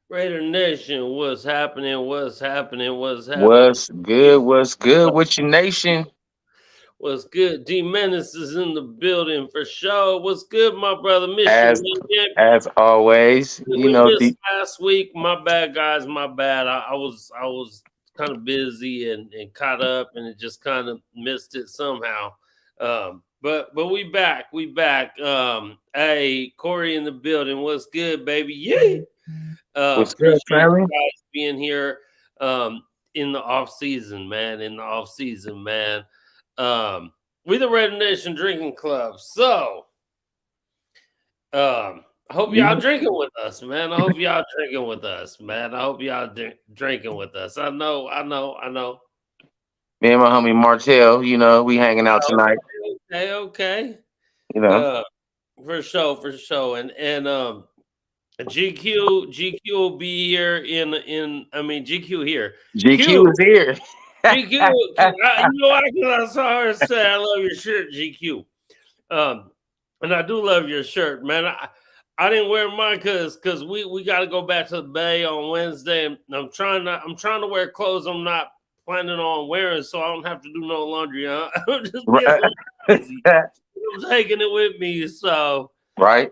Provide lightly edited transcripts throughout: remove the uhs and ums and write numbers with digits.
Raider Nation, what's happening? What's happening? What's happening? What's good? What's good with your nation? What's good? D Menace is in the building for sure. What's good, my brother? Miss you, As man. Yeah, as always, we missed last week. My bad, guys. My bad. I was kind of busy and caught up, and it just kind of missed it somehow. But we back. We back. Hey, Corey in the building. What's good, baby? Yeah. what's good, Appreciate family? you guys being here in the off season, man. In the off season, man. We the Red Nation Drinking Club. So I hope Me y'all drinking with us, man. I hope y'all drinking with us, man. I hope y'all drinking with us. I know. and my homie Martell, we hanging out tonight. Okay. You know, Uh, for sure. And GQ will be here in. I mean GQ here. GQ Q is here. GQ. You know, I saw her say, "I love your shirt, GQ." Um, and I do love your shirt, man. I didn't wear mine because we got to go back to the Bay on Wednesday, and I'm trying to wear clothes I'm not planning on wearing, so I don't have to do no laundry. Huh? I'm just being a little lazy. I'm taking it with me, Right.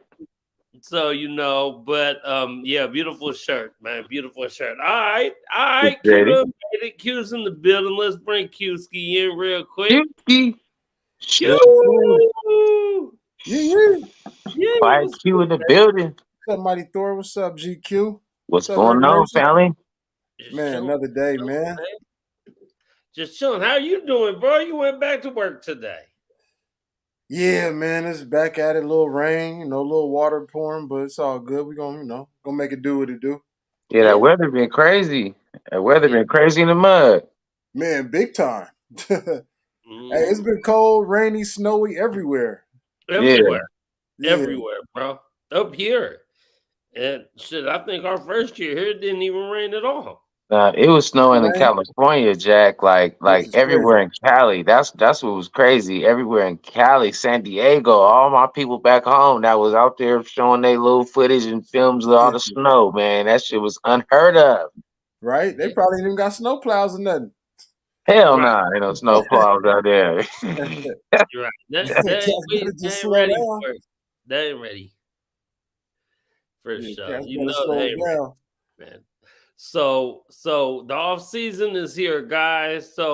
but yeah, beautiful shirt, man, beautiful shirt. All right, Q Ready. done made it. Q's in the building. Let's bring Qski in real quick. Q. Q, Yeah, yeah. yeah, Quiet what's Q good, in the man? building. What's up, Mighty Thor? What's up, GQ? What's What's up, going Raider on, Nation? family? Just Man, chilling, another day, chilling, man. man. Just chilling. How you doing, bro? You went back to work today. Yeah, man, it's back at it. A little rain, a little water pouring, but it's all good. We gonna, gonna make it do what it do. Yeah, that Yeah, weather been crazy. That weather yeah. been crazy in the mud. Man, big time. Hey, it's Mm, been cold, rainy, snowy everywhere. Yeah. everywhere, Yeah, everywhere, bro. Up here, and shit. I think our first year here it didn't even rain at all. It was snowing in rain, California, Jack. Like which like is everywhere crazy. in Cali. That's what was crazy. Everywhere in Cali, San Diego, all my people back home that was out there showing their little footage and films of all Yeah, the snow. Man, that shit was unheard of. right? They Yeah, probably ain't even got snow plows or nothing. Hell right. nah, ain't no snow plows out there. You're right. Cats better They just ain't slow ready down. for it. They ain't ready for Yeah, sure. cats You better know they slow ain't down. ready, man. So the off season is here, guys. I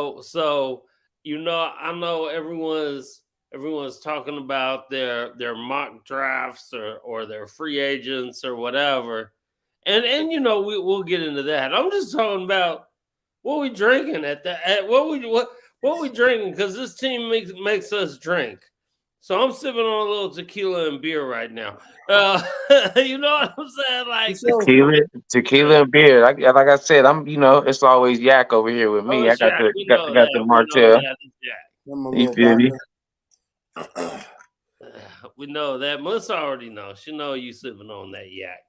know everyone's talking about their mock drafts or their free agents or whatever, and we'll get into that. I'm just talking about what we drinking what we drinking because this team makes us drink. So I'm sipping on a little tequila and beer right now. You know what I'm saying? For Like, sure. Tequila and beer. Like I said, it's always yak over here with oh, me. I it's got Jack. the We got, know got the that. We know Martell. that. It's Jack. I'm a You little feel me? vodka. We know that. Melissa already knows. She know you sipping on that yak.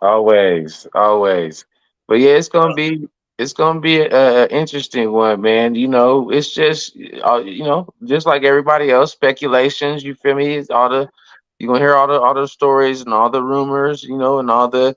Always, always. But yeah, it's gonna be a interesting one, man. It's just just like everybody else, speculations. You feel me? It's all the you're gonna hear all the stories and all the rumors, and all the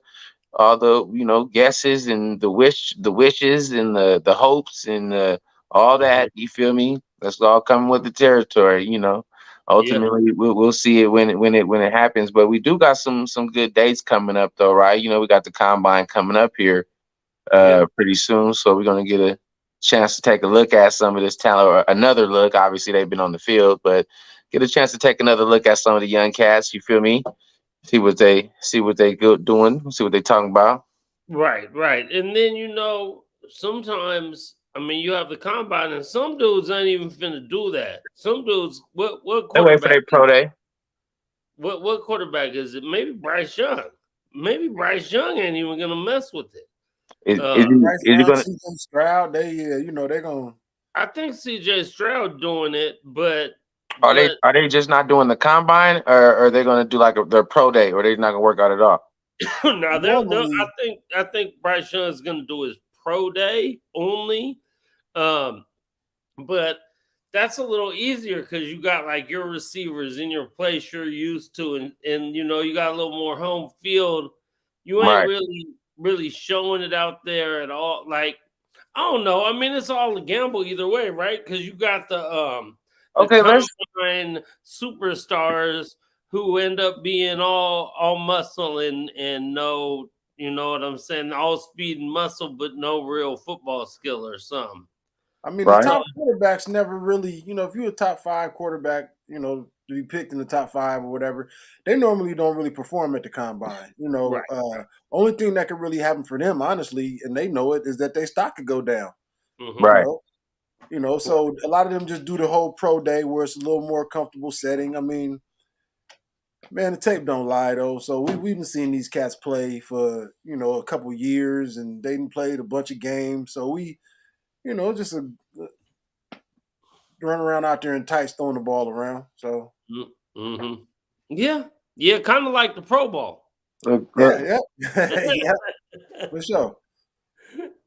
guesses and the wishes and the hopes and all Mhm. that. You feel me? That's all coming with the territory. Yeah, Ultimately, we'll see it when it happens. But we do got some good dates coming up, though, right? We got the combine coming up here yeah, pretty soon, so we're gonna get a chance to take a look at some of this talent, or another look. Obviously, they've been on the field, but get a chance to take another look at some of the young cats. You feel me? See what they good doing. See what they talking about. right. And then sometimes I mean you have the combine, and some dudes ain't even finna do that. Some dudes, what They wait for quarterback? their pro day. What quarterback is it? Maybe Bryce Young. Maybe Bryce Young ain't even gonna mess with it. Is Uh, is he, Bryce is he Young, gonna? CJ Stroud, they're gonna. I think CJ Stroud doing it, but Are they but are they just not doing the combine, or are they gonna do like their pro day, or they not gonna work out at all? now they're Normally, I think Bryce Young is gonna do his pro day only. Um, but that's a little easier because you got like your receivers in your place you're used to, and you got a little more home field. You ain't Right. really really showing it out there at all. Like, I don't know. I mean, it's all a gamble either way, right? Because you got the Okay, let's combine superstars who end up being all muscle and no, you know what I'm saying, all speed and muscle, but no real football skill or something. I mean, the right, So top quarterbacks never really, if you're a top five quarterback, to be picked in the top five or whatever, they normally don't really perform at the combine. right. Only thing that could really happen for them, honestly, and they know it, is that their stock could go down. You Hmm. right. know, so a lot of them just do the whole pro day where it's a little more comfortable setting. I mean, man, the tape don't lie though. So we've been seeing these cats play for a couple years, and they done played a bunch of games. So just a run around out there in tights throwing the ball around. So Hmm. Yeah, yeah, kind of like the Pro Bowl. yeah, yeah, for sure.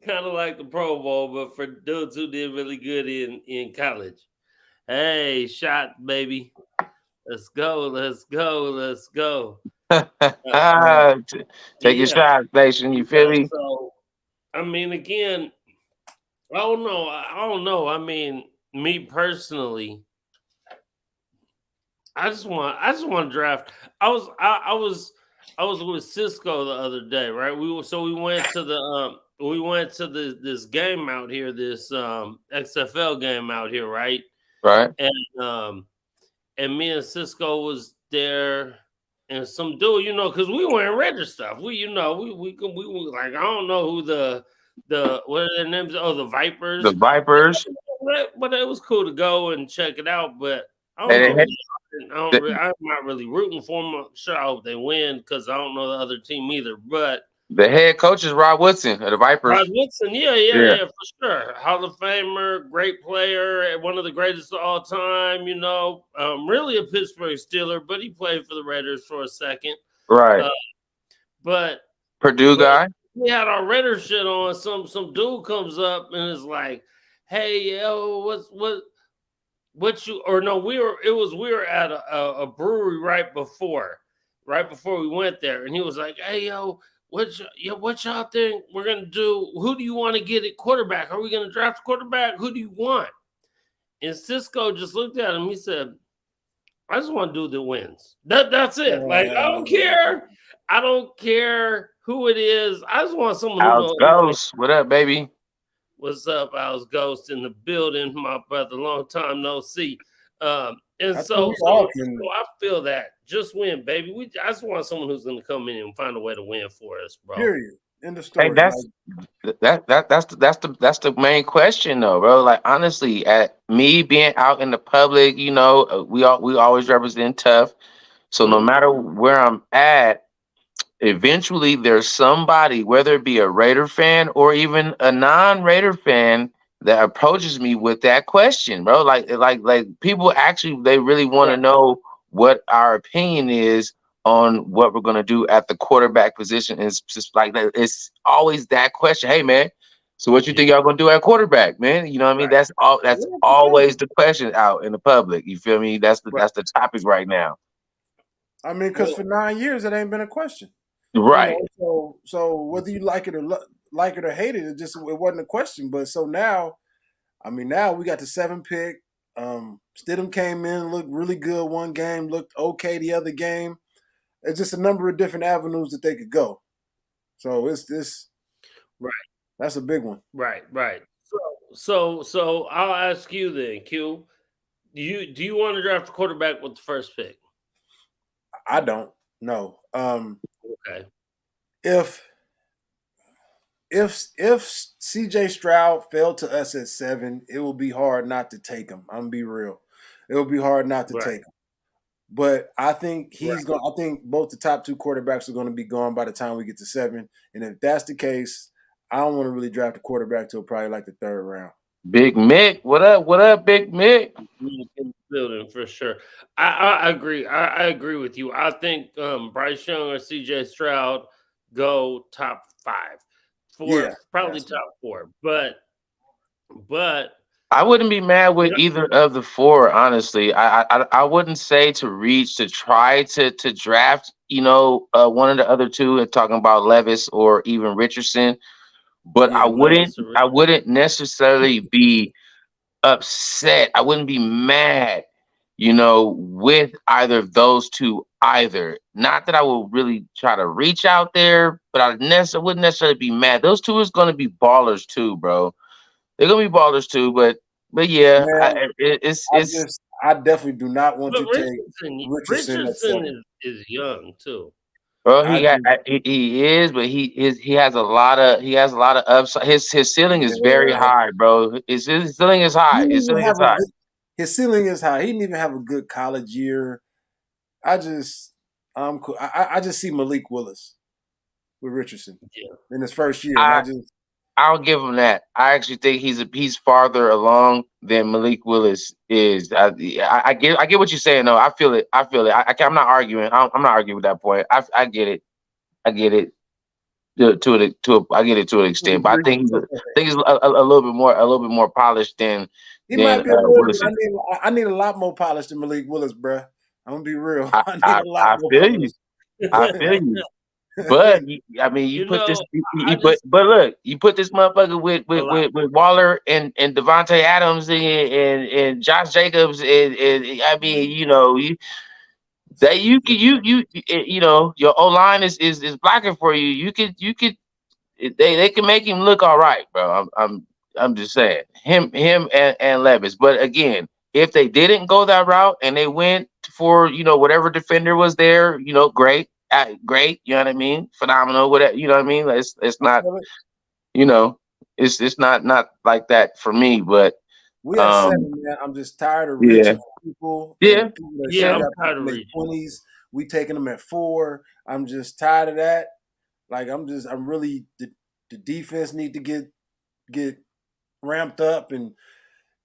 Kind of like the Pro Bowl, but for dudes who did really good in college. Hey, shot baby, let's go, let's go, let's go. Man, Take your Yeah, shot, Nation. You feel yeah. me? So I mean, again, I don't know. I don't know. I mean, me personally, I just want to draft. I was with Cisco the other day, right? We went to this game out here, this XFL game out here, right? Right, And me and Cisco was there, and some dude, because we wearing Raider stuff. We were like, I don't know who the what are their names? Oh, the the Vipers. Vipers. But it was cool to go and check it out. But I don't And know. the, I'm not really rooting for them. Sure, I hope they win because I don't know the other team either. But the head coach is Rob Woodson of the Rod Vipers. Woodson, yeah, yeah, Yeah, yeah, for sure. Hall of Famer, great player, one of the greatest of all time. Really a Pittsburgh Steeler, but he played for the Raiders for a second. right. Uh, but Purdue but guy. we had our Raider shit on. Some dude comes up and is like, "Hey, yo, what you or no? We were at a brewery right before we went there, and he was like, "Hey, yo." What y'all think we're gonna do? Who do you want to get at quarterback? Are we gonna draft a quarterback? Who do you want? And Cisco just looked at him. He said, I just want to do the wins. That's it. Like I don't care. I don't care who it is. I just want someone who House knows. Ghost. What up, baby? What's up? I was Ghost in the building, my brother. Long time no see. And I think so, we so, all so can. I feel that just win, baby. I just want someone who's going to come in and find a way to win for us, bro. Period. End of Hey, story. Like, that's the main question though, bro. Like honestly, at me being out in the public, we always represent tough. So no Mhm. matter where I'm at, eventually there's somebody, whether it be a Raider fan or even a non-Raider fan, that approaches me with that question, bro. Like people actually they really want to Right. know what our opinion is on what we're gonna do at the quarterback position. And it's just like that. It's always that question. Hey man, so what you Yeah. think y'all gonna do at quarterback, man? You know what I mean? Right. That's all. That's Yeah, for sure. always the question out in the public. You feel me? Right. That's the topic right now. I mean, because Well, for 9 years it ain't been a question. Right. So whether you like it or hate it, it wasn't a question. But so now, I mean, now we got the 7 pick. Stidham came in, looked really good one game, looked okay the other game. It's just a number of different avenues that they could go. So it's this right. that's a big one. Right. Right. So I'll ask you then, Q. Do you want to draft a quarterback with the first pick? I don't know. Okay. If if CJ Stroud fell to us at 7, it will be hard not to take him. I'm gonna be real. It will be hard not to Right. take him. But I think Right. I think both the top two quarterbacks are going to be gone by the time we get to 7. And if that's the case, I don't want to really draft a quarterback till probably like the third round. Big Mick, what up? What up, Big Mick? In the building for sure. I agree. I agree with you. I think Bryce Young or CJ Stroud go top five, four, Yeah, probably that's top four. But I wouldn't be mad with Yeah, either of the four, honestly. I wouldn't say to reach to try to draft, one of the other two, and talking about Levis or even Richardson. But I yeah, wouldn't Levis or I wouldn't necessarily be upset. I wouldn't be mad, with either of those two either. Not that I will really try to reach out there, but wouldn't necessarily be mad. Those two is going to be ballers too, bro. They're gonna be ballers too, but yeah, Man, it's I definitely do not want but to take Richardson at Richardson 7. is young too. well I just he is, but he has a lot of upside. His ceiling is very yeah. high, bro. His ceiling is He high. didn't His even ceiling is have high. his ceiling is high. He didn't even have a good college year. I just I'm cool. I just see Malik Willis with Richardson Yeah, in his first year, and I I just I'll give him that. I actually think he's farther along than Malik Willis is. I get what you're saying though. I feel it. I feel it. I'm not arguing. I'm not arguing with that point. I get it. I get it. I get it to an to a extent, but I degree. think he's a little bit more polished than He might be a little, but Willis. I need a lot more polish than Malik Willis, bruh. I'm gonna be real. I, I need I a lot I more feel polish. you. I feel you. But I mean, you you put this. know, I But just look, you put this motherfucker with a with, lot. with, with Waller and Devontae Adams and Josh Jacobs and I mean, your O line is blocking for you. You could they can make him look all right, bro. I'm just saying him and Levis. But again, if they didn't go that route and they went for whatever defender was there, great, great. You know what I mean? Phenomenal. Whatever. You know what I mean? It's I not. feel it. You know, it's not like that for me. But We at um, 7, man. I'm just tired of yeah, reaching for people yeah, and people that Yeah, should I'm have tired people of in their reaching. 20s. We taking them at 4. I'm just tired of that. Like I'm really the defense need to get ramped up and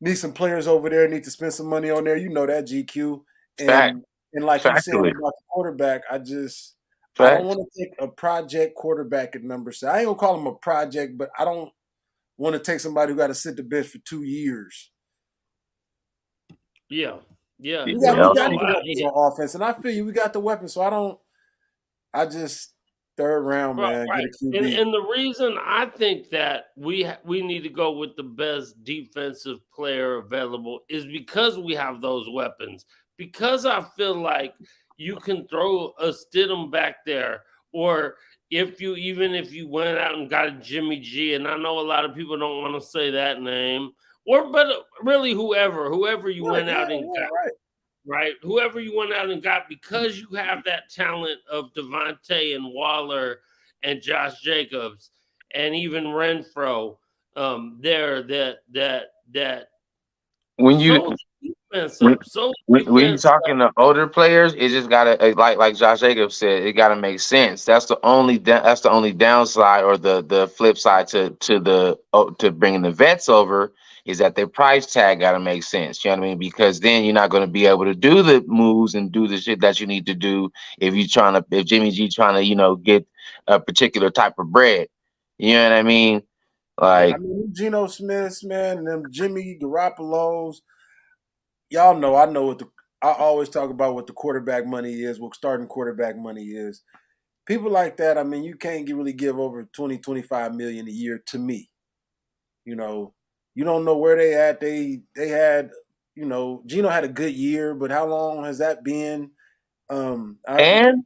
need some players over there. Need to spend some money on there. You know that GQ fact, and like you said factually, about the quarterback, I don't fact. want to take a project quarterback at number 7. I ain't gonna call him a project, but I don't want to take somebody who got to sit the bench for 2 years. Yeah, yeah. We got No, we Yeah, got no. the weapons on offense, and I feel you. We got the weapons, so I don't. I just third round, Right, man. Get right. a QB. And the reason I think that we need to go with the best defensive player available is because we have those weapons. Because I feel like you can throw a Stidham back there, or if you went out and got a Jimmy G, and I know a lot of people don't want to say that name, or but really whoever you Right? went Yeah, out and yeah, got, right. right? Whoever you went out and got, because you have that talent of Devontae and Waller and Josh Jacobs and even Renfro, there that when you sold the defense when up, sold the when you defense talking to older players, it just gotta like Josh Jacobs said, it gotta make sense. That's the only downside or the flip side to bringing the vets over is that their price tag gotta make sense. You know what I mean? Because then you're not gonna be able to do the moves and do the shit that you need to do if Jimmy G trying to get a particular type of bread. You know what I mean? Yeah, I Like mean, Geno Smiths, man, and them Jimmy Garoppolo's. Y'all know, I know what the. I always talk about what the quarterback money is, what starting quarterback money is. People like that, I mean, you can't really give over 20, 25 million a year to me. You know, you don't know where they at. They had, Gino had a good year, but how long has that been? I and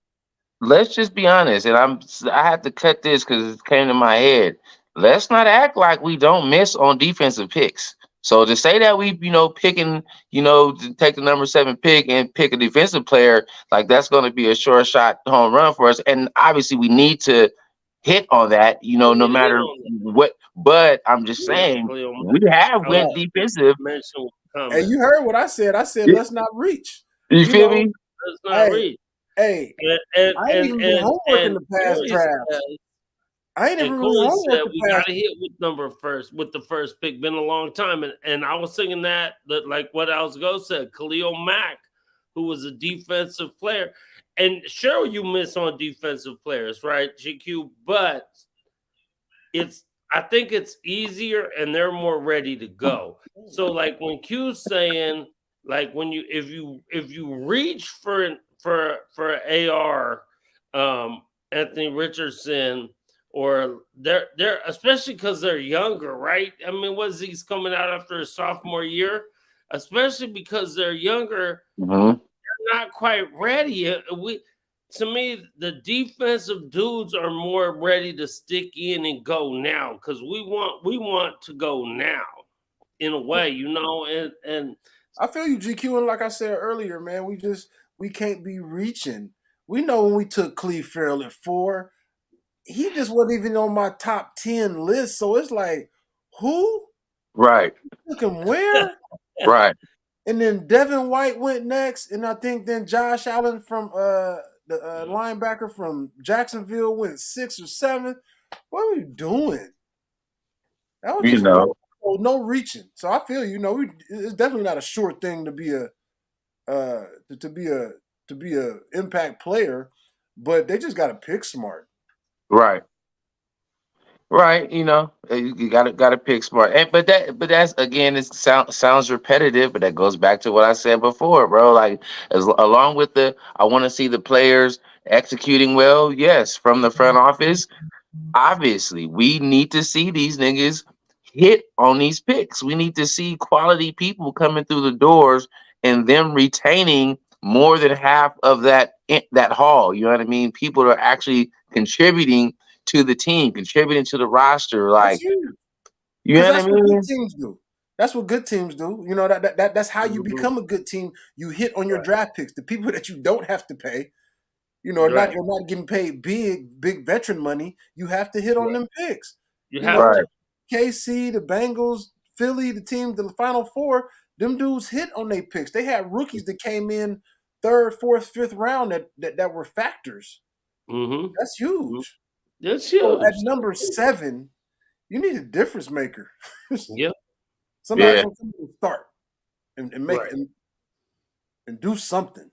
let's just be honest, and I have to cut this because it came to my head. Let's not act like we don't miss on defensive picks. So to say that we, picking, to take the number 7 pick and pick a defensive player, like that's going to be a short shot home run for us. And obviously we need to hit on that, we no need to hit matter on that. what. But I'm just Yeah, saying Khalil Mack. we have I was went right. defensive. mentioning And you comments. heard what I said. I said let's not reach. You You feel know, me? Let's not hey, read. hey, And and I ain't and even do and, homework in and the past Corey drafts. said, I ain't and even really Corey homework said the we got past. to hit with the first pick. Been a long time, and I was thinking that like what Alsgo said, Khalil Mack, who was a defensive player, and sure you miss on defensive players, right, GQ, but it's I think it's easier and they're more ready to go. So like when Q's saying like when you if you reach for AR Anthony Richardson or they're especially because they're younger, right? I mean, was he's coming out after his sophomore year, especially because they're younger, Mm-hmm. not quite ready. We to me, the defensive dudes are more ready to stick in and go now because we want to go now in a way, and I feel you, GQ, and like I said earlier, man, we can't be reaching. We know when we took Cleve Farrell at 4, he just wasn't even on my top 10 list. So it's like, who Right. took him where? Right. And then Devin White went next, and I think then Josh Allen from the linebacker from Jacksonville went 6 or 7. What are we doing? That was You just know. no reaching. So I feel it's definitely not a sure thing to be a to be a impact player, but they just got to pick smart. Right. Right, you gotta pick smart, and but that's again, it sounds repetitive, but that goes back to what I said before, bro. Like along with I want to see the players executing well, yes, from the front office. Obviously, we need to see these niggas hit on these picks. We need to see quality people coming through the doors and them retaining more than half of that haul. You know what I mean? People are actually contributing to the team, contributing to the roster. That's Like, huge you because know what I that's what good mean? teams do. That's what good teams do. That's how you Mhm. become a good team. You hit on your Right, draft picks, the people that you don't have to pay. right, Are not getting paid big veteran money. You have to hit on right. them picks. You You have know, Right, to. KC, the Bengals, Philly, the team, the Final Four. Them dudes hit on their picks. They had rookies that came in third, fourth, fifth round that were factors. Mm-hmm. That's huge. That's So at huge. number 7, you need a difference maker. Yep. Somebody's yeah, gonna come in and start and make Right. and do something.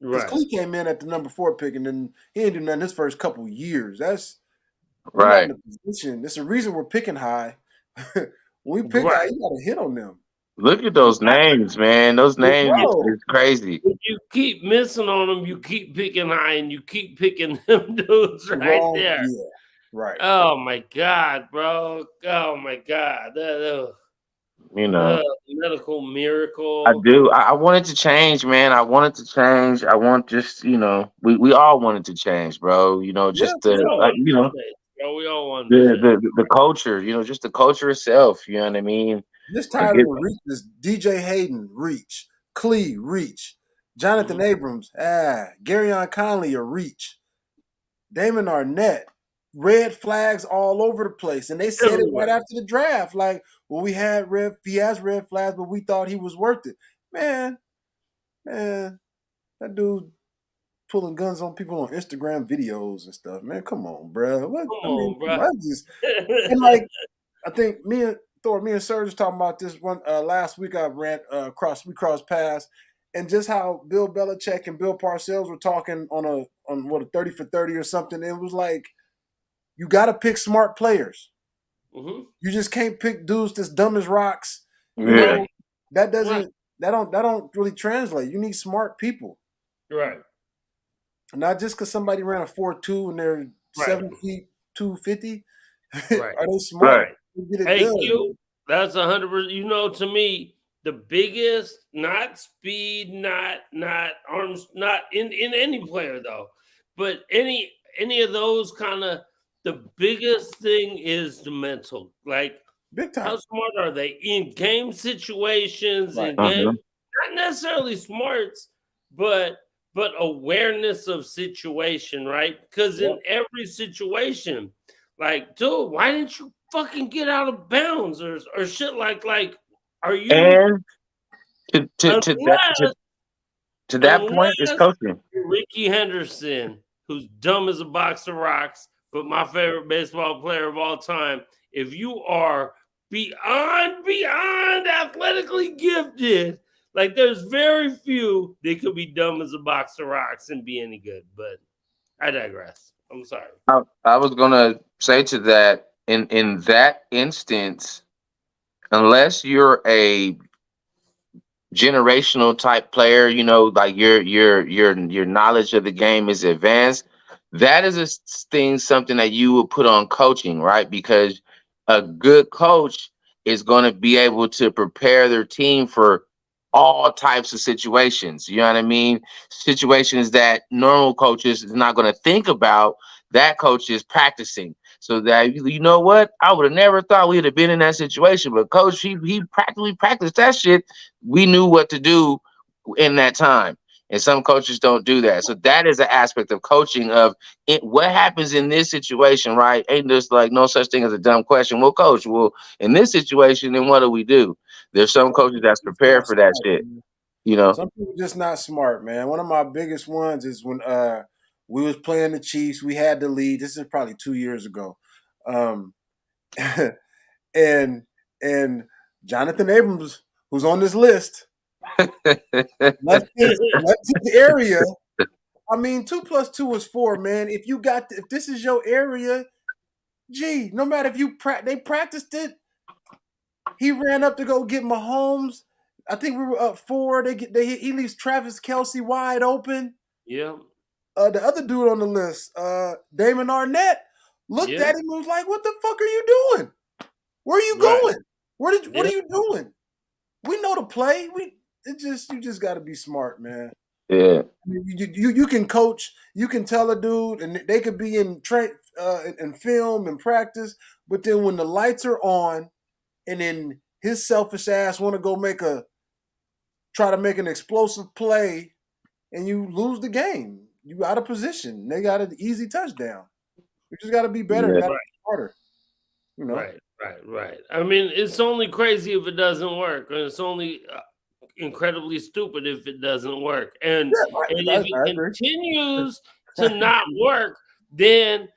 Because Right. Clee came in at the number 4 pick, and then he ain't do nothing his first couple years. We're not in right. a position. There's a reason we're picking high. When we pick high, Right. you got to hit on them. Look at those names, man. Those names Bro, is crazy. If you keep missing on them, you keep picking high, and you keep picking them dudes the right wrong, there. yeah, right. Oh my god, bro! Oh my god, You know. medical I miracle. do. I wanted to change, man. I wanted to change. I want just, we all wanted to change, bro. Yeah, Just for We the, all sure. wanted to change, bro. We all wanted to the, change. the culture, just the culture itself. You know what I mean? Just tired of Forget. the reaches. DJ Hayden, reach. Clee, reach. Jonathan Mhm. Abrams, Garyon Conley, a reach. Damon Arnett, red flags all over the place. And they said it right Everywhere. after the draft. Like, well, he has red flags, but we thought he was worth it. Man, man, that dude pulling guns on people on Instagram videos and stuff. Man, come on, bro. What Come I mean, on, bro. I just and like I think me and Serge was talking about this one last week. I ran we crossed paths, and just how Bill Belichick and Bill Parcells were talking on what a 30 for 30 or something. It was like you got to pick smart players. Hmm. You just can't pick dudes that's dumb as rocks. You Yeah. know Right. that Right. doesn't that don't really translate. You need smart people. Right. Not just because somebody ran a 4.2 and they're Right. 7 feet 250. Right. Are they smart? Right. They get it Hey, done. Q, that's 100%. To me, the biggest, not speed, not arms, not in any player though, but any of those kind of the biggest thing is the mental. Like, Big how time. smart are they in game situations? Right. In game, Hmm. not necessarily smarts, but awareness of situation, right? Because Yep. in every situation, like, dude, why didn't you fucking get out of bounds or shit are you And unless to that point, it's unless coaching. Ricky Henderson, who's dumb as a box of rocks, but my favorite baseball player of all time, if you are beyond athletically gifted, like there's very few that could be dumb as a box of rocks and be any good. But I digress. I'm sorry. I was gonna say to that. in that instance, unless you're a generational type player, like your knowledge of the game is advanced. That is something that you would put on coaching, right? Because a good coach is going to be able to prepare their team for all types of situations. You know what I mean? Situations that normal coaches is not going to think about. That coach is practicing. So that you know what? I would have never thought we'd have been in that situation. But coach, he practically practiced that shit. We knew what to do in that time. And some coaches don't do that. So that is an aspect of coaching of it. What happens in this situation, right? Ain't just like no such thing as a dumb question. Well, coach, well, in this situation, then what do we do? There's some Some coaches people that's just prepared not for that smart, shit, man. you know? Some people just not smart, man. One of my biggest ones is when we was playing the Chiefs. We had the lead. This is probably 2 years ago. Um, and and Jonathan Abrams, who's on this list, left his area. I mean, 2 plus 2 is 4, man. If this is your area, gee, no matter if they practiced it. He ran up to go get Mahomes. I think we were up 4. He leaves Travis Kelsey wide open. Yeah. The other dude on the list, Damon Arnett, looked Yeah. at him and was like, "What the fuck are you doing? Where are you Right. going? What Yeah. are you doing? We know the play. You just got to be smart, man. Yeah. I mean, you can coach, you can tell a dude, and they could be in film and practice, but then when the lights are on, and then his selfish ass want to go try to make an explosive play, and you lose the game. You out of position. They got an easy touchdown. You just got to be better. Yeah. Got to Right. be smarter. You know. Right. Right. Right. I mean, it's only crazy if it doesn't work, and it's only incredibly stupid if it doesn't work. And if it I agree. continues to not work, then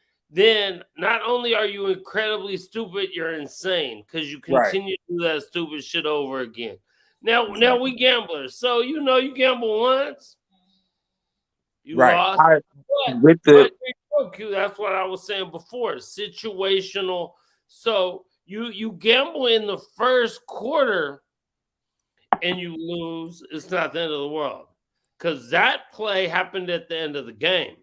not only are you incredibly stupid, you're insane because you Right. continue to do that stupid shit over again. Now we gamblers, so you gamble once, you Right. lost, I but with the that's what I was saying before. Situational. So you gamble in the first quarter and you lose, it's not the end of the world. Because that play happened at the end of the game.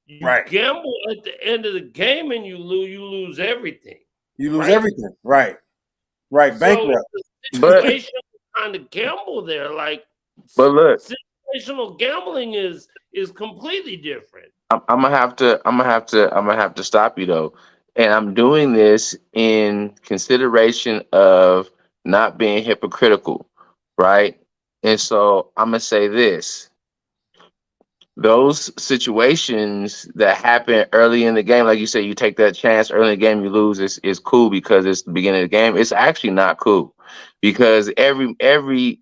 You Right. gamble at the end of the game and you lose everything. You lose Right? everything. Right. Right. So Bankrupt. it's a but situation kind of gamble there. Like but look, situational gambling is completely different. I'm gonna have to stop you though. And I'm doing this in consideration of not being hypocritical, right? And so I'm gonna say this. Those situations that happen early in the game, like you say, you take that chance early in the game, you lose, is cool because it's the beginning of the game. It's actually not cool because every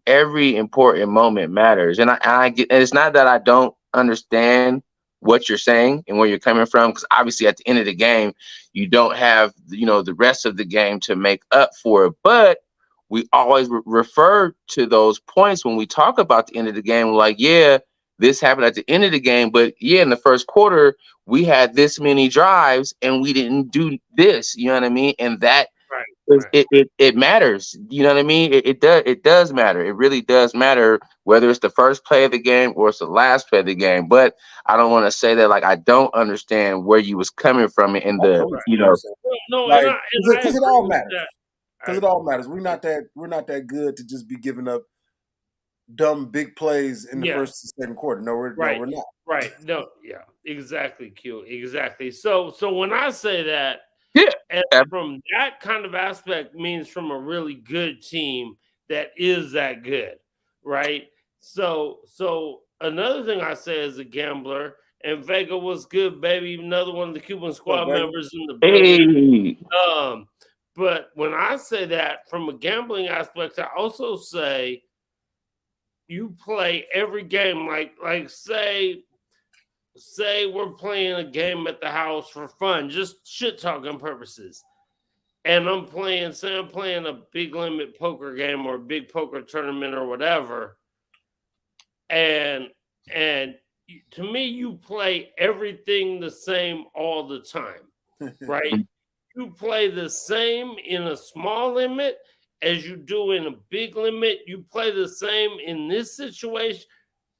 important moment matters. And I get, and it's not that I don't understand what you're saying and where you're coming from, because obviously at the end of the game, you don't have the rest of the game to make up for it. But we always refer to those points when we talk about the end of the game, like, yeah, this happened at the end of the game, but yeah, in the first quarter, we had this many drives and we didn't do this. You know what I mean? And that Right, is, right. it matters. You know what I mean? It does matter. It really does matter whether it's the first play of the game or it's the last play of the game. But I don't want to say that like I don't understand where you was coming from in I the totally Right. understand. No, Like, and I because it agree all with matters. that. I Because it all agree. matters. We're not that good to just be giving up dumb big plays in the Yeah. first and second quarter. No, Right. we're not. Right. No, yeah, exactly, Q. Exactly. So when I say that, yeah. and from that kind of aspect means from a really good team that is that good, right? So another thing I say as a gambler, and Vega was good, baby. Another one of the Cuban What's up, squad baby? members in the building. Hey, Um, but when I say that from a gambling aspect, I also say you play every game like say we're playing a game at the house for fun, just shit talking purposes. And say I'm playing a big limit poker game or a big poker tournament or whatever. And to me, you play everything the same all the time, right? you play the same in a small limit as you do in a big limit. You play the same in this situation.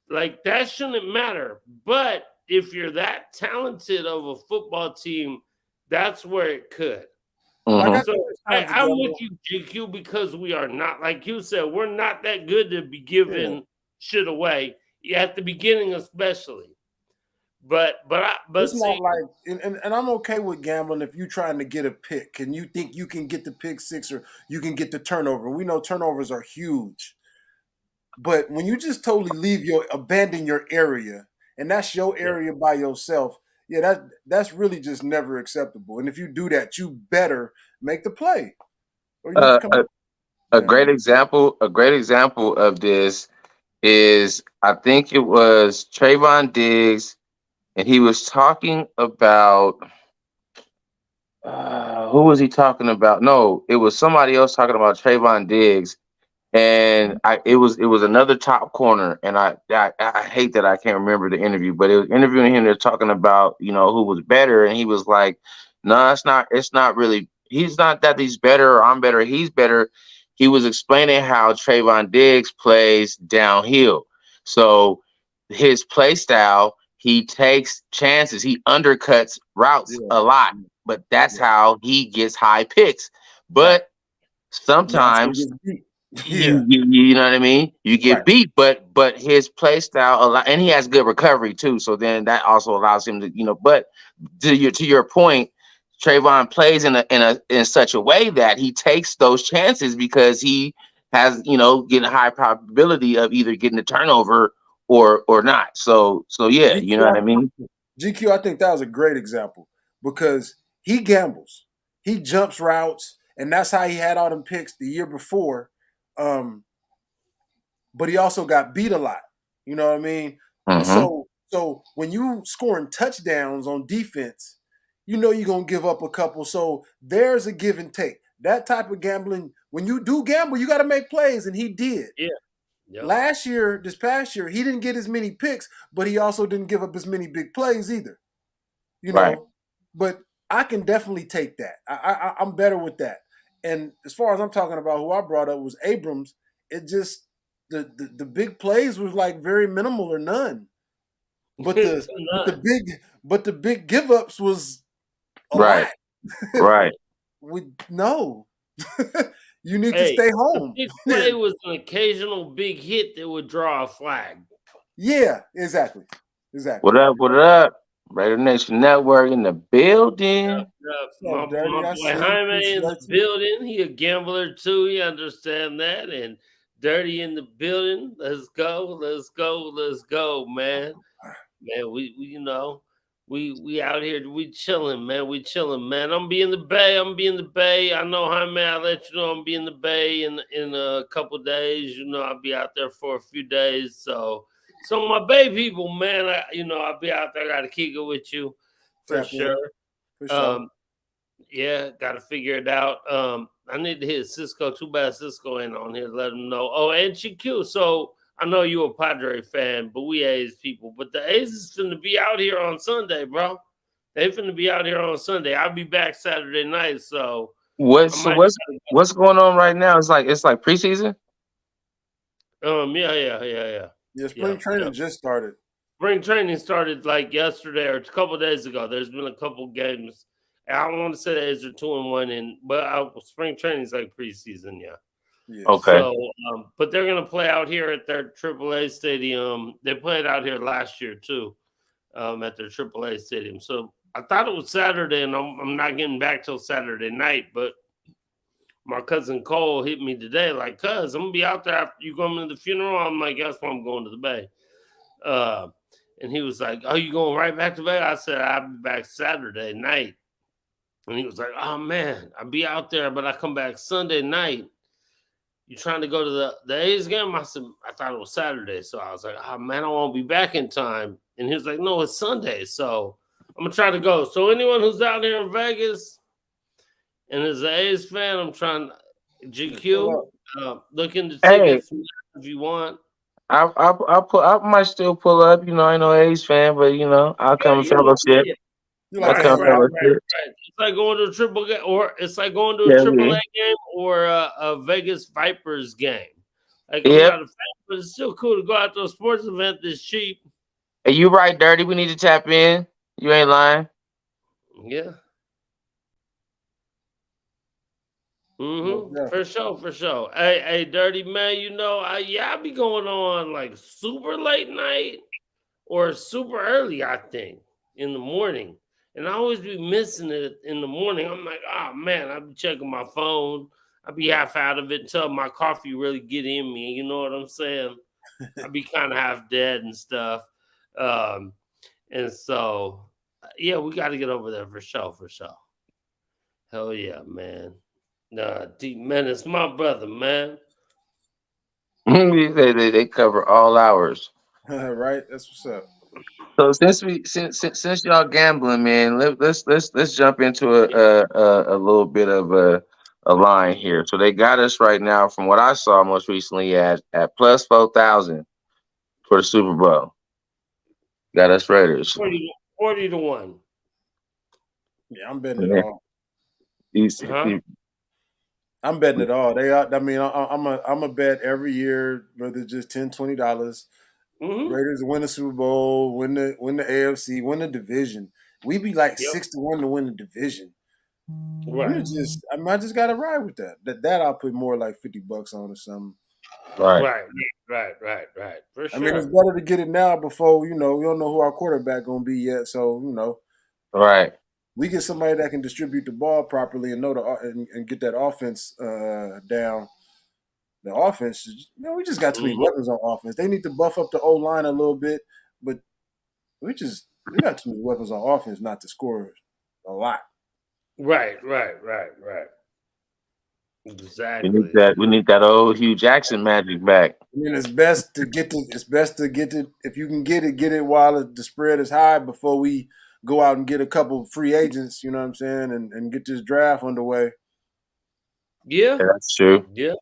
Like that shouldn't matter. But if you're that talented of a football team, that's where it could. Like I Hmm. So think it's time to I'm with gamble. you, GQ, because we are not, like you said, we're not that good to be Yeah. giving shit away at the beginning, especially. But It's not see, like, and I'm okay with gambling if you're trying to get a pick and you think you can get the pick six or you can get the turnover. We know turnovers are huge. But when you just totally abandon your area, and that's your yeah. area by yourself, yeah, that's really just never acceptable. And if you do that, you better make the play, or you need to Uh, come a, up. a Yeah, great example of this is I think it was Trayvon Diggs, and he was talking about who was he talking about? No, it was somebody else talking about Trayvon Diggs, and it was another top corner, and I hate that I can't remember the interview, but it was interviewing him. They're talking about who was better, and he was like, "No, it's not really. He's not that he's better or I'm better. He's better." He was explaining how Trayvon Diggs plays downhill, so his play style, he takes chances, he undercuts routes yeah, a lot, but that's yeah. how he gets high picks. Right. But He also sometimes gets beat. Yeah, you know what I mean? You right. get beat, but his play style and he has good recovery too. So then that also allows him to, but to your point, Trayvon plays in such a way that he takes those chances because he has, getting a high probability of either getting a turnover or not. So yeah, you know what I GQ, mean? GQ, I think that was a great example because he gambles, he jumps routes, and that's how he had all them picks the year before. Um, but he also got beat a lot. You know what I mean? Hmm. So when you scoring touchdowns on defense, you know you're gonna give up a couple. So there's a give and take. That type of gambling, when you do gamble, you got to make plays, and he did. Yeah. Yep. Last year, this past year, he didn't get as many picks, but he also didn't give up as many big plays either. You Right. know, but I can definitely take that. I'm better with that. And as far as I'm talking about, who I brought up was Abrams. It just the big plays was like very minimal or none. But the It's but the none. big give ups was a Right. lot. Right. We no. You need to Hey, stay a home. big play was an occasional big hit that would draw a flag. Yeah, exactly. Exactly. What up? What up? Raider Nation Network in the building. What's My up, Dirty? I boy see you. Jaime in the Appreciate you. building. He a gambler too. He understand that. And Dirty in the building. Let's go. Let's go. Let's go, man. Man, we we out here. We chilling, man. We chilling, man. I'm be in the Bay. I'm be in the Bay. I know, Jaime. I'll let you know I'm be in the Bay in a couple days. I'll be out there for a few days. So my Bay people, man. I'll be out there. Got to kick it with you for Tap sure. in for sure. Um, yeah, got to figure it out. I need to hit Cisco. Too bad Cisco ain't on here. Let him know. Oh, and GQ. So I know you a Padre fan, but we A's people. But the A's is finna be out here on Sunday, bro. They finna be out here on Sunday. I'll be back Saturday night, so What I so might. what's going on right now? It's like preseason. Yeah, yeah, yeah, yeah, Yeah, yeah, spring yeah. training just started. Spring training started like yesterday or a couple days ago. There's been a couple games. I don't want to say the A's are 2-1, but spring training is like preseason, yeah. Yeah. Okay. So, but they're gonna play out here at their AAA stadium. They played out here last year too, at their AAA stadium. So I thought it was Saturday, and I'm not getting back till Saturday night. But my cousin Cole hit me today, like, "Cuz I'm gonna be out there after you going to the funeral." I'm like, "That's why I'm going to the Bay." Uh, and he was like, "Oh, you going right back to Bay?" I said, "I'll be back Saturday night." And he was like, "Oh man, I'll be out there, but I come back Sunday night. You trying to go to the A's game?" I said, "I thought it was Saturday." So I was like, "Oh man, I won't be back in time." And he was like, "No, it's Sunday." So I'm gonna try to go. So anyone who's out here in Vegas and is an A's fan, I'm trying Just pull GQ, up. look into Hey, tickets if you want. I might still pull up. I ain't no A's fan, but I'll Yeah, come and yeah, fellowship. yeah. You like to Right, Okay, hang right, out. right, fellowship. right. It's like going to a triple game, or it's like going to a Yeah, triple yeah. A game or a Vegas Vipers game. Like I'm Yep. not a fan, but it's still cool to go out to a sports event that's cheap. Hey, you right, Dirty. We need to tap in. You ain't lying. Yeah. Most For definitely. sure, for sure. Hey, dirty man, I be going on like super late night or super early, I think, in the morning. And I always be missing it in the morning. I'm like, oh man, I be checking my phone. I be half out of it until my coffee really get in me. You know what I'm saying? I be kind of half dead and stuff. Um, and so yeah, we got to get over there for sure, for sure. Hell yeah, man. Nah, deep menace, my brother, man. They cover all hours. Right? That's what's up. So since y'all gambling, man, let's jump into a little bit of a line here. So they got us right now, from what I saw most recently, at plus 4,000 for the Super Bowl. Got us Raiders. 40 to 1. Yeah, I'm betting it Yeah. all. These- Huh? I'm betting it all. They are. I mean, I'm a bet every year, whether it's just $10, $20. Mm-hmm. Raiders win the Super Bowl, win the AFC, win the division. We be like Yep. 6 to 1 to win the division. Right. I just gotta ride with that. That I'll put more like $50 on or something. Right, Right. Right. For I mean, it's sure. better to get it now before we don't know who our quarterback gonna be yet. So right. we get somebody that can distribute the ball properly and and get that offense down. The offense, we just got too many Hmm. weapons on offense. They need to buff up the O line a little bit, but we got too many weapons on offense not to score a lot. Right. We need Exactly. that. We need that old Hugh Jackson magic back. I mean, it's best to get it if you can get it while the spread is high before we go out and get a couple free agents. You know what I'm saying, and get this draft underway. Yeah. Yeah, that's true. Yeah.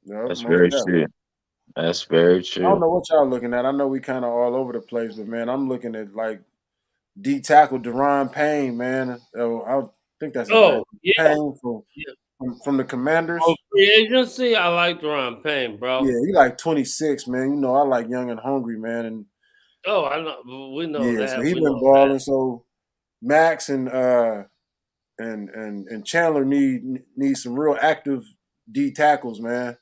Yeah, That's most very definitely. true. That's very I don't true. know what y'all looking at. I know we kind of all over the place, but man, I'm looking at like D tackle Deron Payne, man. I think that's his name. Oh, yeah. Payne Yeah. from the On Commanders. free agency, I like Ron Payne, Yeah, bro. he like 26, man. I like young and hungry, man. And Oh, I know. We know yeah, so that. he We been know that. balling. So Max and Chandler need some real active D tackles, man.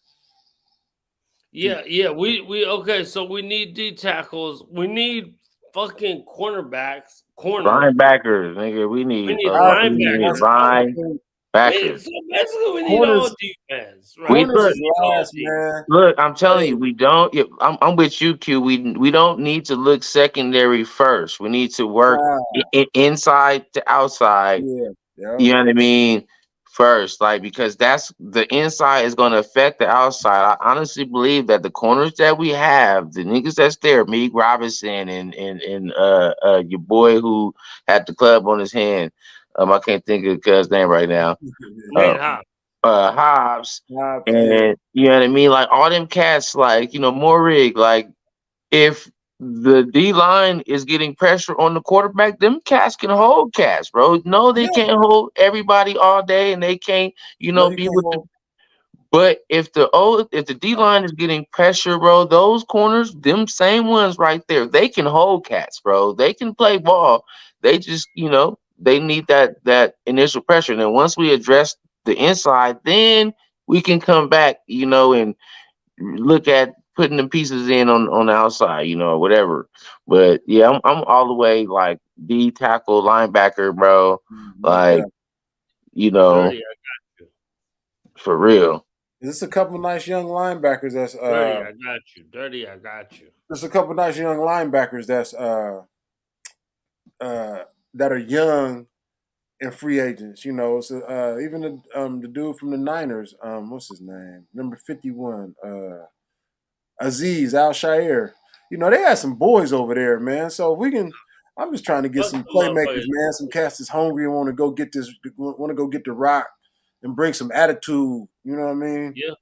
Yeah. We okay. So we need D tackles. We need fucking corners. Linebackers, nigga. We need I We agree. need linebackers. I Oh, think linebackers. so basically, we need all corners defense, right? We corners look. is We need all last, defense. man. Look, I'm telling Hey, you, we don't. Yeah, I'm with you, Q. We don't need to look secondary first. We need to work nah, inside to outside. yeah, yeah. You know what I mean? First, like, because that's the inside is going to affect the outside. I honestly believe that the corners that we have, the niggas that's there, Meek Robinson and your boy who had the club on his hand. I can't think of his name right now. Nate Uh, Hop. Hobbs, Hobbs, yeah. and you know what I mean. Like all them cats, like Morig. Like if the D line is getting pressure on the quarterback, them cats can hold cats, bro. No, they Yeah. can't hold everybody all day, and they can't, No, you be can't with the. hold. But if the D line is getting pressure, bro, those corners, them same ones right there, they can hold cats, bro. They can play ball. They just, they need that initial pressure. And then once we address the inside, then we can come back, and look at putting the pieces in on the outside, or whatever. But yeah, I'm all the way like D tackle linebacker, bro. Most Like, definitely. you know, Dirty, I got you. for real. There's a couple nice young linebackers Dirty, I got you. Dirty, I got you. there's a couple nice young linebackers uh that are young and free agents. So even the dude from the Niners, what's his name? Number 51, Aziz Al Shair. They had some boys over there, man. So we can. I'm just trying to get Fuck some them playmakers, motherfuckers. man. Some cats that's hungry and want to go get the rock and bring some attitude. You know what I mean? Yeah.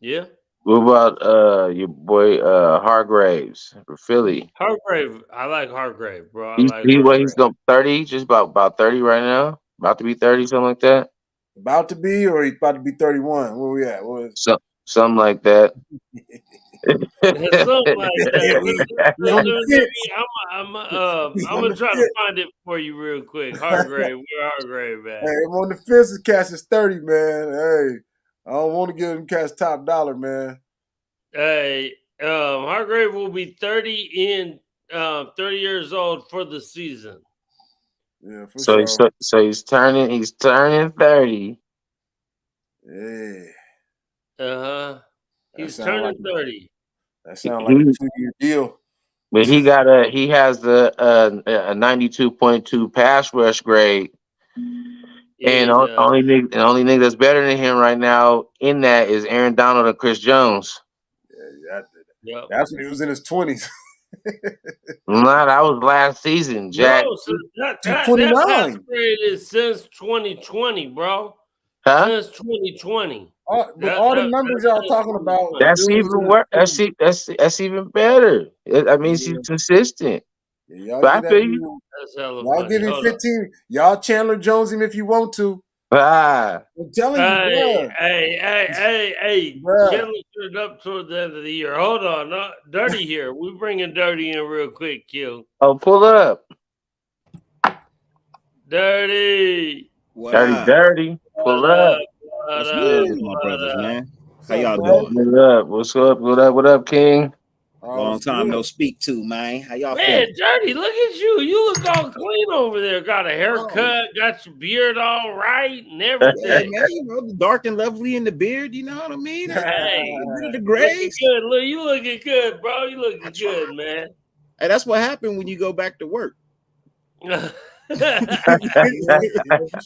Yeah. What about your boy Hargraves for Philly? Hargrave, I like Hargrave, bro. I He's like he what he's Hargrave. going 30, just about 30 right now. About to be 30, something like that. About to be, or he's about to be 31. Where we at? What is? So something like that. Something like that. He on the Let fence. me. He I'm on gonna the try to fence. find it for you real quick. Hargrave, where Hargrave Hey, at? I'm on the fence. This cash is 30, man. Hey, I don't want to give him cash top dollar, man. Hey, Hargrave will be 30 years old for the season. Yeah, for so he's sure. so he's turning 30. Yeah, Uh huh. that He's sound like turning 30. a He 2 year deal. but he has the a 92.2 pass rush grade. Yeah, And he does. only nigga that's better than him right now in that is Aaron Donald and Chris Jones. Yeah, Yep. that's when he was in his 20s. Nah, that was last season, Jack. No, so He's that pass 29. grade is since 2020, bro. Huh? Since 2020. But all the numbers That's y'all since talking about, 2020. That's dude was even in his worse. 20s. That's even better. I mean, he's Yeah, consistent. yeah, y'all But give I that feel you. dude, That's hella y'all funny. give him Hold on. 15. Y'all Chandler Jones him if you want to. Ah, I'm telling you, Hey, bruh. hey, Bruh. Chandler stood up toward the end of the year. Hold on. Dirty here. We bringing Dirty in real quick, Q. oh, pull up, Dirty. What dirty, up? dirty. What Pull up. up? What What's good up? with Woo. my What brothers, up? man? What's How up, y'all Dad? doing? What up? What's up? What up? What up, King? Oh, Long it's time no good. speak to, man. How y'all Man, feeling? Dirty, look at you. You look all clean over there. Got a Oh, haircut, got your beard all right and yeah, everything. man. You know, the dark and lovely in the beard. You know what I mean? Hey, Get rid of the looking grays. good. Look, you looking good, bro. You I looking try. good, man. Hey, that's what happened when you go back to work. For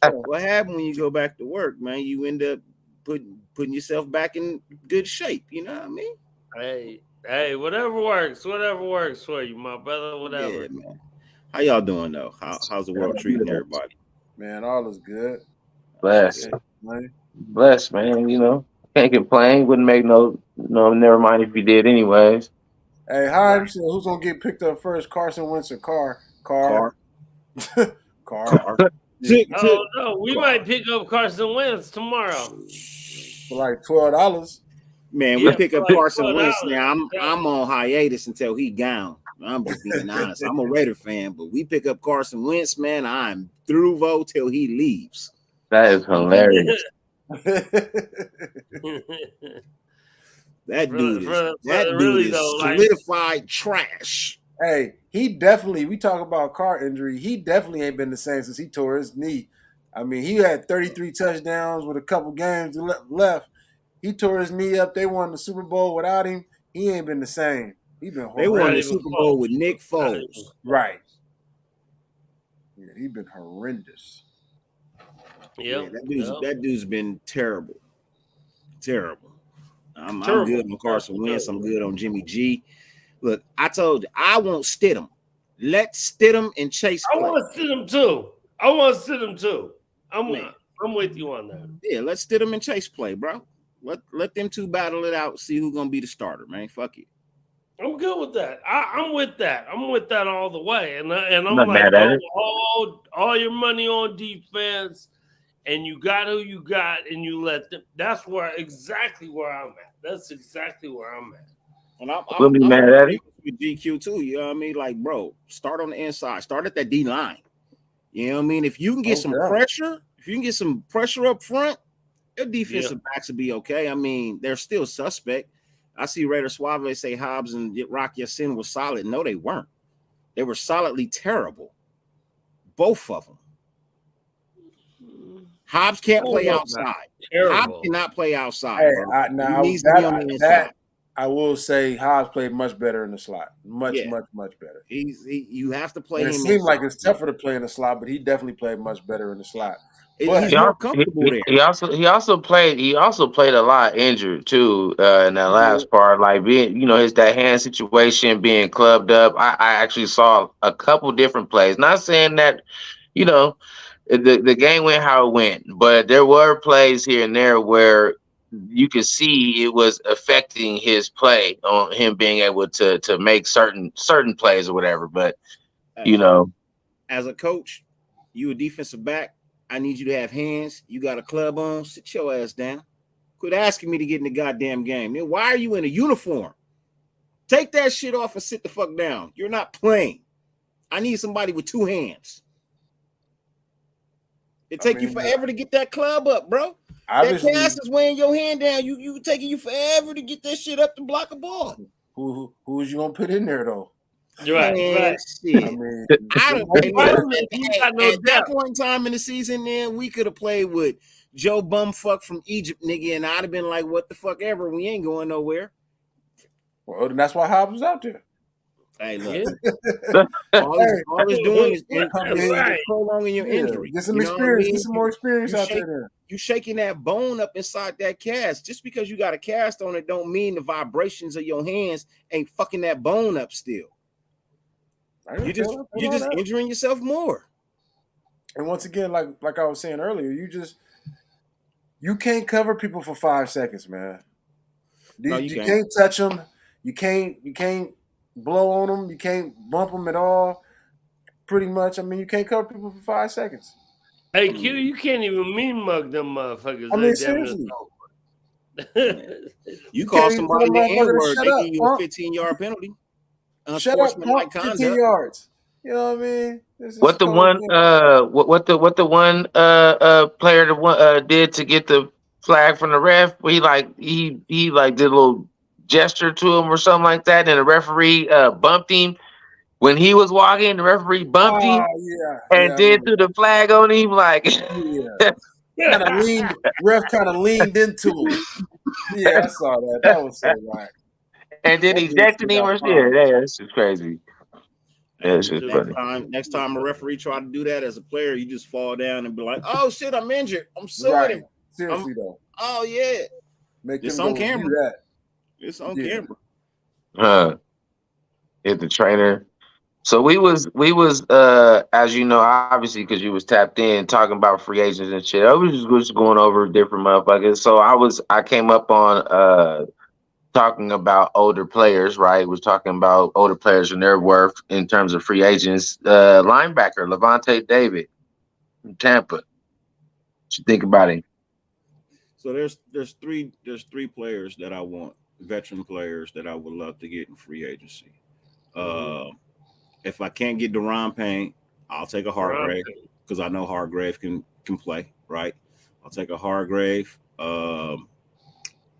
sure. What happened when you go back to work, man? You end up putting yourself back in good shape. You know what I mean? hey, whatever works for you, my brother, whatever. Yeah, man. How y'all doing though? How's the world treating everybody? Man, all is good. That's Bless, good. Can't complain. bless, man. Can't complain. Wouldn't make no. Never mind if you did, anyways. Hey, Right. Heim said, who's gonna get picked up first? Carson Wentz or Carr? Carr. Car, Carr. car, Yeah. Oh no, we car. might pick up Carson Wentz tomorrow. For like $12. Man, we Yeah, pick for up like Carson Wentz $12. now. I'm on hiatus until he gone. I'm just being honest. I'm a Raider fan, but we pick up Carson Wentz, man. I'm through vote till he leaves. That is hilarious. That dude Really is though, like solidified trash. Hey, he definitely. We talk about Carr injury. He definitely ain't been the same since he tore his knee. I mean, he had 33 touchdowns with a couple games left. He tore his knee up. They won the Super Bowl without him. He ain't been the same. He been They won not the horrendous. even Super Bowl with close. Nick Not even Foles. Right. close. Yeah, he been horrendous. Yeah, Yep, that dude's yep. that dude's been terrible. Terrible. I'm Terrible, good on terrible, Carson Wentz. I'm terrible. good on Jimmy G. Look, I told you I won't Stidham. Let Stidham and Chase I play. want to sit him too. I want to sit him too. Man, I'm with you on that. yeah, let Stidham and Chase play, bro. Let them two battle it out. See who's gonna be the starter, man. Fuck it. I'm good with that. I'm with that. I'm with that all the way. And I'm I'm not like, mad at it. all your money on defense, and you got who you got, and you let them. That's exactly where I'm at. That's exactly where I'm at. And I'm We'll I'm be I'm mad in at it. agreement with GQ too. You know what I mean? Like, bro, start on the inside. Start at that D line. You know what I mean? If you can get Oh, some yeah. pressure, if you can get some pressure up front, your Yeah. defensive backs will be okay. I mean, they're still suspect. I see Raider Suave say Hobbs and Rock Yassin was solid. No, they weren't. They were solidly terrible. Both of them. Hobbs I can't don't play know about outside. Hobbs terrible. cannot play Hey, outside, bro. He now needs to be on the that inside. I will say, Hobbs played much better in the slot. Much, Yeah, much, much better. you have to And play it him seemed like inside, it's bro. tougher to play in the slot, but he definitely played much better in the slot. He's But He more also comfortable there. he also played a lot injured too in that yeah, last part. Like being his that hand situation being clubbed up. I actually saw a couple different plays. Not saying that you know the game went how it went, but there were plays here and there where you could see it was affecting his play on him being able to make certain plays or whatever. But you know, as a coach, you a defensive back. I need you to have hands. You got a club on. Sit your ass down. Quit asking me to get in the goddamn game. Then why are you in a uniform? Take that shit off and sit the fuck down. You're not playing. I need somebody with two hands. It take you forever to get that club up, bro. That cast is weighing your hand down. You taking you forever to get that shit up to block a ball. Who's you gonna put in there though? Right. Shit. I mean, at that point in time in the season, then we could have played with Joe Bumfuck from Egypt, nigga, and I'd have been like, "What the fuck ever? We ain't going nowhere." Well, that's why Hobbs was out there. Hey, look, all it's doing is prolonging your injury. Get some experience. Get some more experience out there. You shaking that bone up inside that cast. Just because you got a cast on it, don't mean the vibrations of your hands ain't fucking that bone up still. You're just injuring yourself more. And once again, like I was saying earlier, you can't cover people for 5 seconds, man. You can't touch them. You can't blow on them. You can't bump them at all. Pretty much. I mean, you can't cover people for 5 seconds. Hey, Q, you can't even mean mug them motherfuckers. I mean, seriously. You call somebody the N-word, they give you a 15-yard penalty. Shut up, punk, 15 yards. You know what I mean? What the one player did to get the flag from the ref? He did a little gesture to him or something like that, and the referee bumped him when he was walking. The referee bumped him and did threw the flag on him ref kind of leaned into him. Yeah, I saw that. That was so right. And then ejected him or shit. Yeah, that's just crazy. Yeah, it's just funny. Next time a referee try to do that as a player, you just fall down and be like, "Oh shit, I'm injured. I'm suing him." Seriously though. Oh yeah. It's on camera. It's on camera. Hit the trainer. So we was as you know, obviously because you was tapped in talking about free agents and shit. I was just going over different motherfuckers. So I came up on talking about older players, right? We're talking about older players and their worth in terms of free agents. Linebacker Levante David from Tampa. What you think about him? So there's three players that I want, veteran players that I would love to get in free agency. If I can't get Deron Payne, I'll take a Hargrave because I know Hargrave can play, right? I'll take a Hargrave.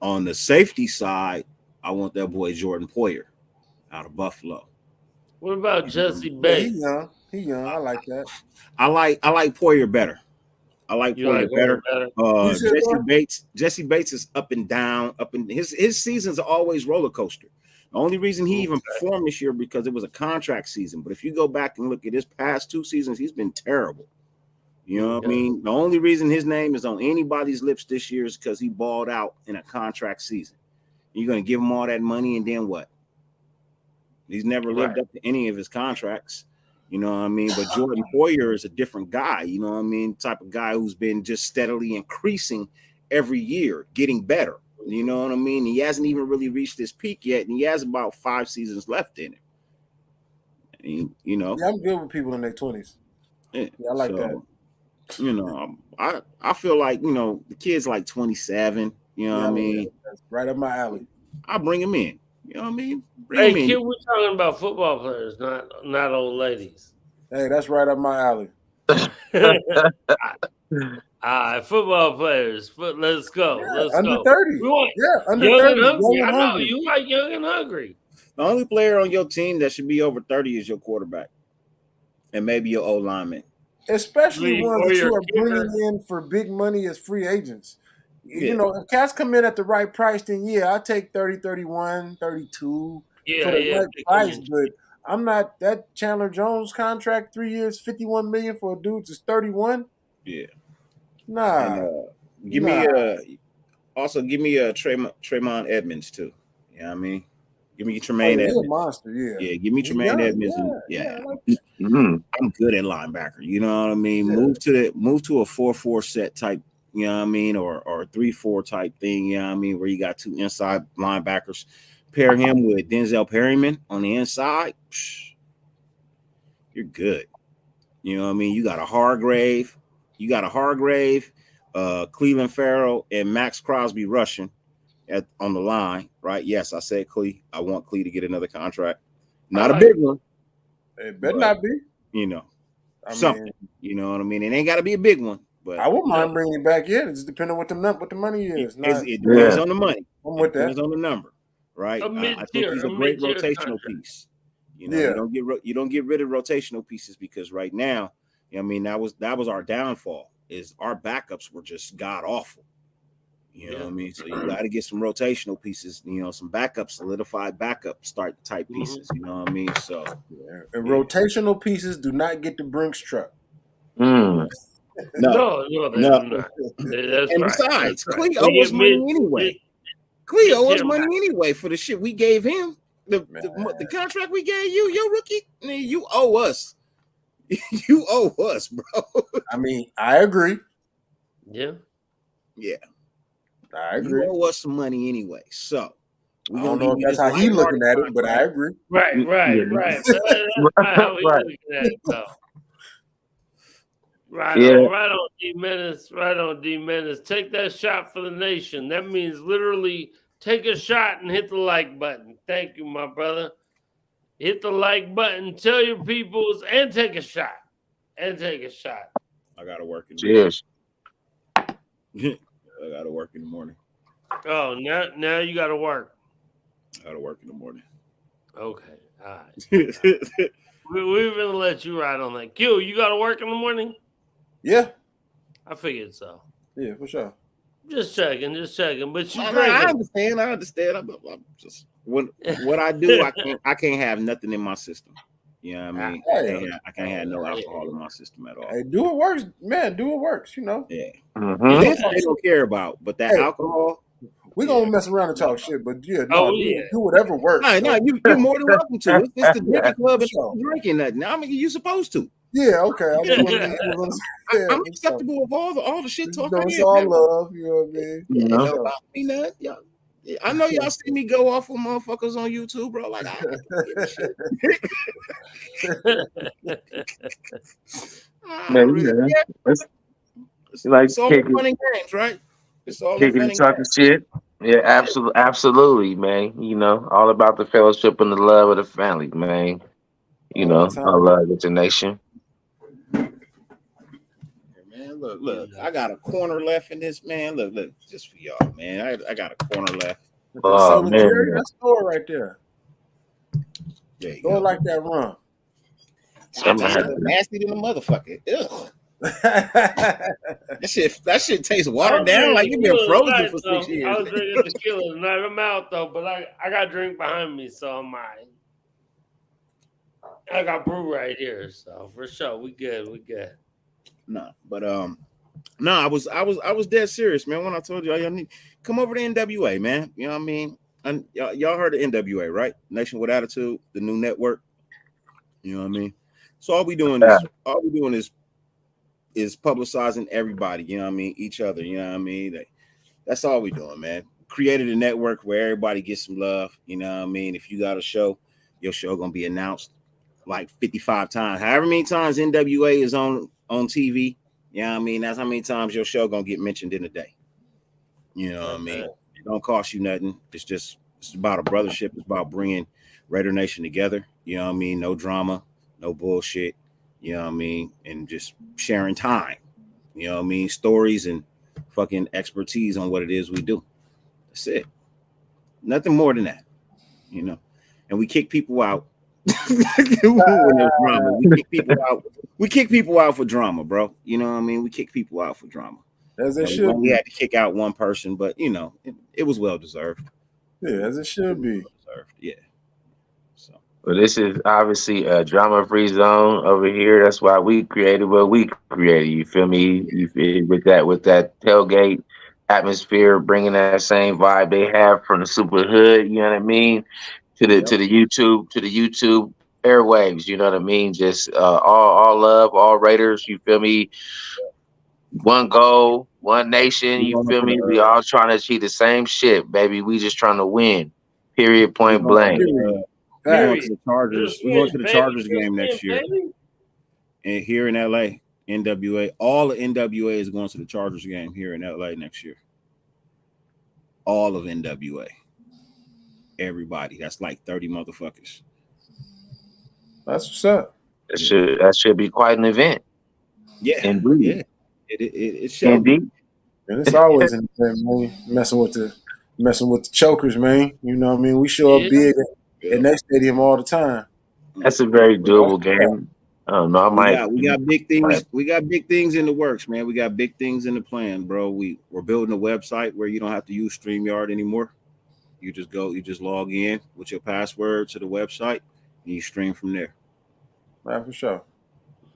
On the safety side, I want that boy Jordan Poyer out of Buffalo. What about Jesse Bates? He young. I like that. I like Poyer better. I like Poyer better. Jesse Bates is up and down. His seasons are always roller coaster. The only reason he even performed this year because it was a contract season. But if you go back and look at his past 2 seasons, he's been terrible. You know what I mean? The only reason his name is on anybody's lips this year is because he balled out in a contract season. You're going to give him all that money and then what? He's never lived up to any of his contracts. You know what I mean? But Jordan Poyer is a different guy. You know what I mean? Type of guy who's been just steadily increasing every year, getting better. You know what I mean? He hasn't even really reached his peak yet, and he has about 5 seasons left in him. And, you know? Yeah, I'm good with people in their 20s. Yeah, I like that. You know, I feel like, you know, the kid's like 27. You know what I mean? That's right up my alley. I'll bring him in. You know what I mean? Hey, kid, we're talking about football players, not old ladies. Hey, that's right up my alley. Football players. Let's go. Let's under go. 30. Under 30. I know you like young and hungry. The only player on your team that should be over 30 is your quarterback, and maybe your O lineman. Especially ones that you are bringing in for big money as free agents. Yeah. You know, if cats come in at the right price, then I'll take 30, 31, 32 for the right price. But I'm not that Chandler Jones contract, 3 years, $51 million for a dude that's 31. Yeah. Nah. And, give me a Tremont Edmonds too. You know what I mean? Give me Tremaine Edmonds. He's a monster, yeah. Give me Tremaine Edmonds. I'm good at linebacker. You know what I mean? Yeah. Move to a 4-4 set type you know what I mean, or 3-4 type thing, you know what I mean, where you got 2 inside linebackers, pair him with Denzel Perryman on the inside, you're good. You know what I mean? You got a Hargrave, Cleveland Farrell, and Max Crosby rushing on the line, right? Yes, I said Clee. I want Clee to get another contract. Not a big one. It better not be. You know, something. You know what I mean? It ain't got to be a big one. But I wouldn't mind bringing it back in. It's depending on what the money is. It depends on the money. It depends on the number, right? I think he's a great rotational piece. You know, you don't get rid of rotational pieces because right now, you know what I mean, that was our downfall. Is our backups were just god awful. You know what I mean? So you got to get some rotational pieces, you know, some backup, solidified backup start type pieces. You know what I mean? So and rotational pieces do not get the Brinks truck. No, they do not. That's and besides, Cleo was money anyway. Cleo was money anyway for the shit we gave him. The contract we gave you, your rookie, you owe us. You owe us, bro. I mean, I agree. Yeah. I agree. You owe us some money anyway. So I don't know if that's how he's looking at it, but I agree. Right. That's not how he's looking at it, though. Right on, D-Menace. Right on, D-Menace. Take that shot for the nation. That means literally take a shot and hit the like button. Thank you, my brother. Hit the like button. Tell your peoples and take a shot. I got to work in the Cheers. morning. I got to work in the morning. Oh, now you got to work. I got to work in the morning. Okay. All right. We're going to let you ride on that. Q, you got to work in the morning? Yeah. I figured so. Yeah, for sure. Just checking. But you I understand. I'm just what I do, I can't have nothing in my system. You know what I mean? I can't have no alcohol in my system at all. Hey, do it works, man. Do it works, you know. Yeah. This they don't care about, but that alcohol. We're gonna mess around and talk shit, but do whatever works. No, you're more than welcome to. It's the drinking club and drinking nothing. I mean, you're supposed to. Yeah, okay. I'm acceptable of all the shit talk. It's all love, you know what I mean? Yeah, don't bother me nothing. I know y'all see me go off with motherfuckers on YouTube, bro. Like, it's all fun and games, right? It's all kicking and talking shit. Yeah, absolutely, man. You know, all about the fellowship and the love of the family, man. You know, I love the nation. Man, look, I got a corner left in this, man. Look, just for y'all, man. I got a corner left. Oh, man. That's store right there. There you go. Like that run. Nasty than a motherfucker. Ugh. that shit tastes watered down like you've been frozen for 6 years. I was drinking tequila tonight. I'm out though, but I got a drink behind me, so I'm alright. I got brew right here, so for sure we good. No, but I was dead serious, man. When I told y'all need come over to NWA, man. You know what I mean? And y'all heard of NWA, right? Nation with Attitude, the new network. You know what I mean? So all we doing is publicizing everybody. You know what I mean? Each other. You know what I mean? That's all we doing, man. Created a network where everybody gets some love. You know what I mean? If you got a show, your show gonna be announced like 55 times. However many times NWA is on TV, you know what I mean? That's how many times your show gonna get mentioned in a day. You know what I mean? It don't cost you nothing. It's about a brothership. It's about bringing Raider Nation together. You know what I mean? No drama, no bullshit. You know what I mean? And just sharing time. You know what I mean? Stories and fucking expertise on what it is we do. That's it. Nothing more than that. You know? And we kick people out. When there's drama. We kick people out for drama, bro. You know what I mean? We kick people out for drama. As it should. We had to kick out one person, but you know, it was well deserved. Yeah, as it should be. Yeah. So, well, this is obviously a drama-free zone over here. That's why we created what we created. You feel me? You feel with that tailgate atmosphere, bringing that same vibe they have from the super hood. You know what I mean? To the YouTube airwaves, you know what I mean? Just all love, all Raiders, you feel me? One goal, one nation. You feel me? We all trying to achieve the same shit, baby. We just trying to win. Period. Point blank. We're going to the Chargers. We're going to the Chargers game next year. And here in LA, NWA, all of NWA is going to the Chargers game here in LA next year. All of NWA. Everybody. That's like 30 motherfuckers. That's what's up. That should be quite an event. Yeah. Indeed. Yeah. It shall be. And it's always an event, man. Messing with the chokers, man. You know what I mean? We show up big at that stadium all the time. That's a very doable game. I don't know. We got big things. We got big things in the works, man. We got big things in the plan, bro. We're building a website where you don't have to use StreamYard anymore. You just log in with your password to the website and you stream from there. Right, for sure.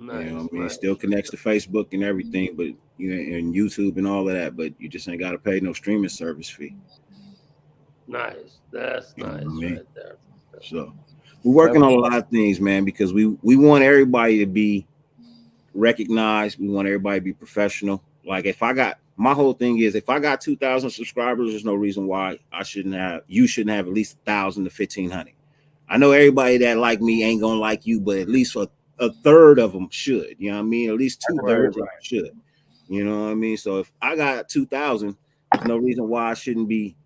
Nice, you know what I mean? It still connects to Facebook and everything, but and YouTube and all of that, but you just ain't got to pay no streaming service fee. Nice. That's nice right there. So we're working on a lot of things, man, because we want everybody to be recognized. We want everybody to be professional. Like my whole thing is if I got 2,000 subscribers, there's no reason why you shouldn't have at least 1,000 to 1,500. I know everybody that like me ain't gonna like you, but at least a third of them should. You know what I mean? At least 2/3 of them should. You know what I mean? So if I got 2,000, there's no reason why I shouldn't be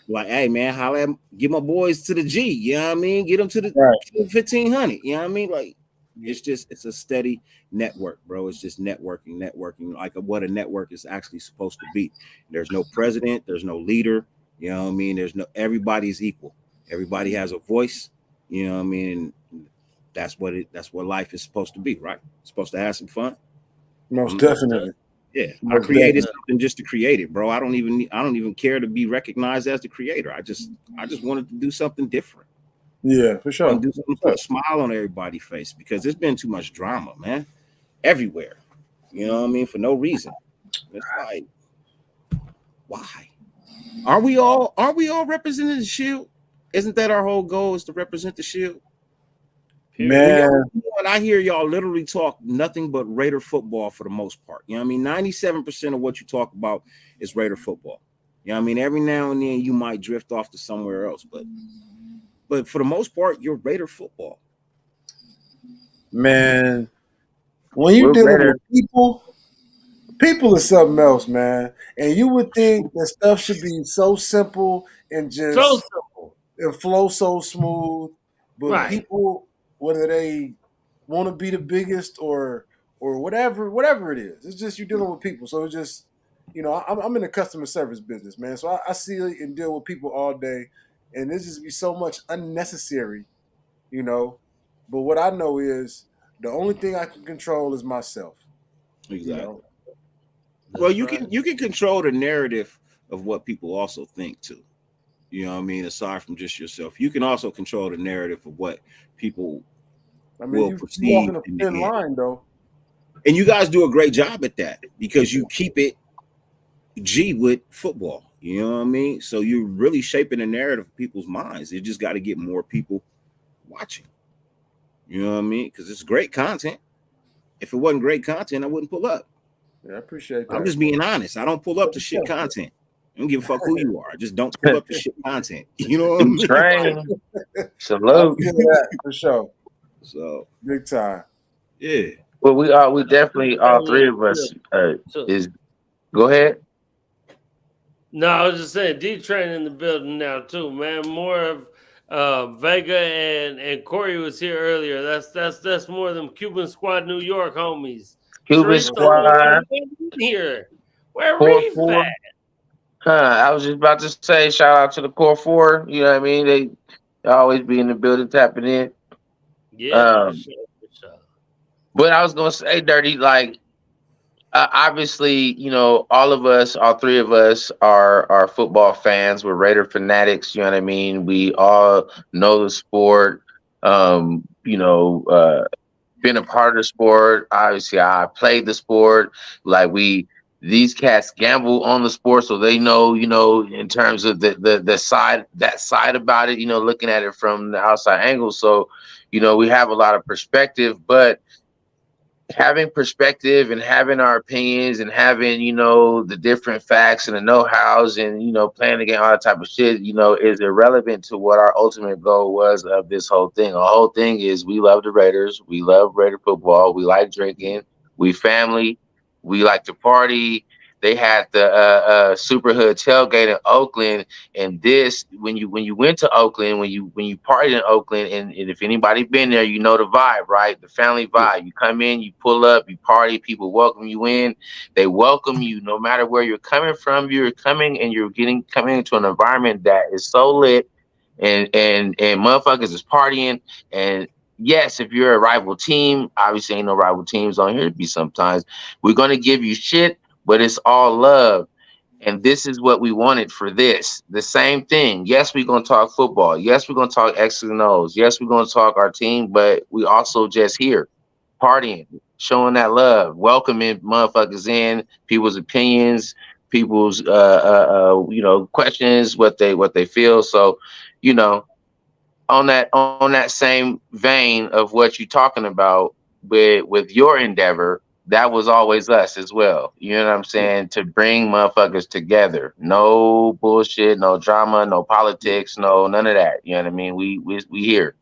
like, hey man, get my boys to the G. You know what I mean? Get them to the 1,500. You know what I mean? Like it's a steady network, bro. It's just networking like what a network is actually supposed to be. There's no president, there's no leader. You know what I mean? Everybody's equal. Everybody has a voice. You know what I mean? And that's what life is supposed to be, right? It's supposed to have some fun. Most definitely. Yeah, I created something just to create it, bro. I don't even care to be recognized as the creator. I just wanted to do something different. Yeah, for sure. Do something, put a smile on everybody's face because there's been too much drama, man, everywhere. You know what I mean? For no reason. It's like, why? Are we all representing the Shield? Isn't that our whole goal? Is to represent the Shield? Man, I hear y'all literally talk nothing but Raider football for the most part. You know what I mean? 97% of what you talk about is Raider football. You know what I mean? Every now and then you might drift off to somewhere else, but for the most part, you're Raider football. Man, when you dealing with people is something else, man. And you would think that stuff should be so simple and just and flow so smooth, but people, whether they want to be the biggest or whatever it is, it's just you're dealing with people. So it's just, I'm in the customer service business, man. So I see and deal with people all day, and there's just be so much unnecessary, But what I know is the only thing I can control is myself. Exactly. Well, you can control the narrative of what people also think too. You know what I mean? Aside from just yourself, you can also control the narrative of what people will perceive. You're walking a thin line, though. And you guys do a great job at that because you keep it G with football. You know what I mean? So you're really shaping the narrative of people's minds. You just got to get more people watching. You know what I mean? Because it's great content. If it wasn't great content, I wouldn't pull up. Yeah, I appreciate that. I'm just being honest. I don't pull up to shit content. I don't give a fuck who you are. I just don't pull up to shit content. You know what I mean? Train. Salute. For sure. So big time. Yeah. Well, we definitely all three of us is. Go ahead. No, I was just saying, D-Train in the building now too, man. More of Vega and Corey was here earlier. That's more of them Cuban Squad New York homies. Cuban Squad here. Where Reef at? I was just about to say, shout out to the Core Four. You know what I mean? They always be in the building tapping in. Yeah, for sure. But I was gonna say, Dirty, like obviously, all of us, all three of us are football fans. We're Raider fanatics. You know what I mean? We all know the sport. Been a part of the sport. Obviously, I played the sport. Like these cats gamble on the sport, so they know, in terms of the side about it, looking at it from the outside angle. So, we have a lot of perspective, but having perspective and having our opinions and having, the different facts and the know-hows and, playing the game, all that type of shit, is irrelevant to what our ultimate goal was of this whole thing. The whole thing is we love the Raiders. We love Raider football. We like drinking. We family. We like to party. They had the Super Hood tailgate in Oakland, and this when you went to Oakland, when you partied in Oakland, and if anybody been there, you know the vibe, right? The family vibe. You come in, you pull up, you party, people welcome you in. They welcome you no matter where you're coming from. You're coming and you're coming into an environment that is so lit, and motherfuckers is partying. And yes, if you're a rival team, obviously ain't no rival teams on here. Be sometimes we're gonna give you shit, but it's all love. And this is what we wanted for this. The same thing. Yes, we're gonna talk football. Yes, we're gonna talk X's and O's. Yes, we're gonna talk our team, but we also just here partying, showing that love, welcoming motherfuckers in, people's opinions, people's questions, what they feel. So, you know, on that same vein of what you're talking about with your endeavor, that was always us as well. You know what I'm saying? To bring motherfuckers together. No bullshit, no drama, no politics, no none of that. You know what I mean? We here.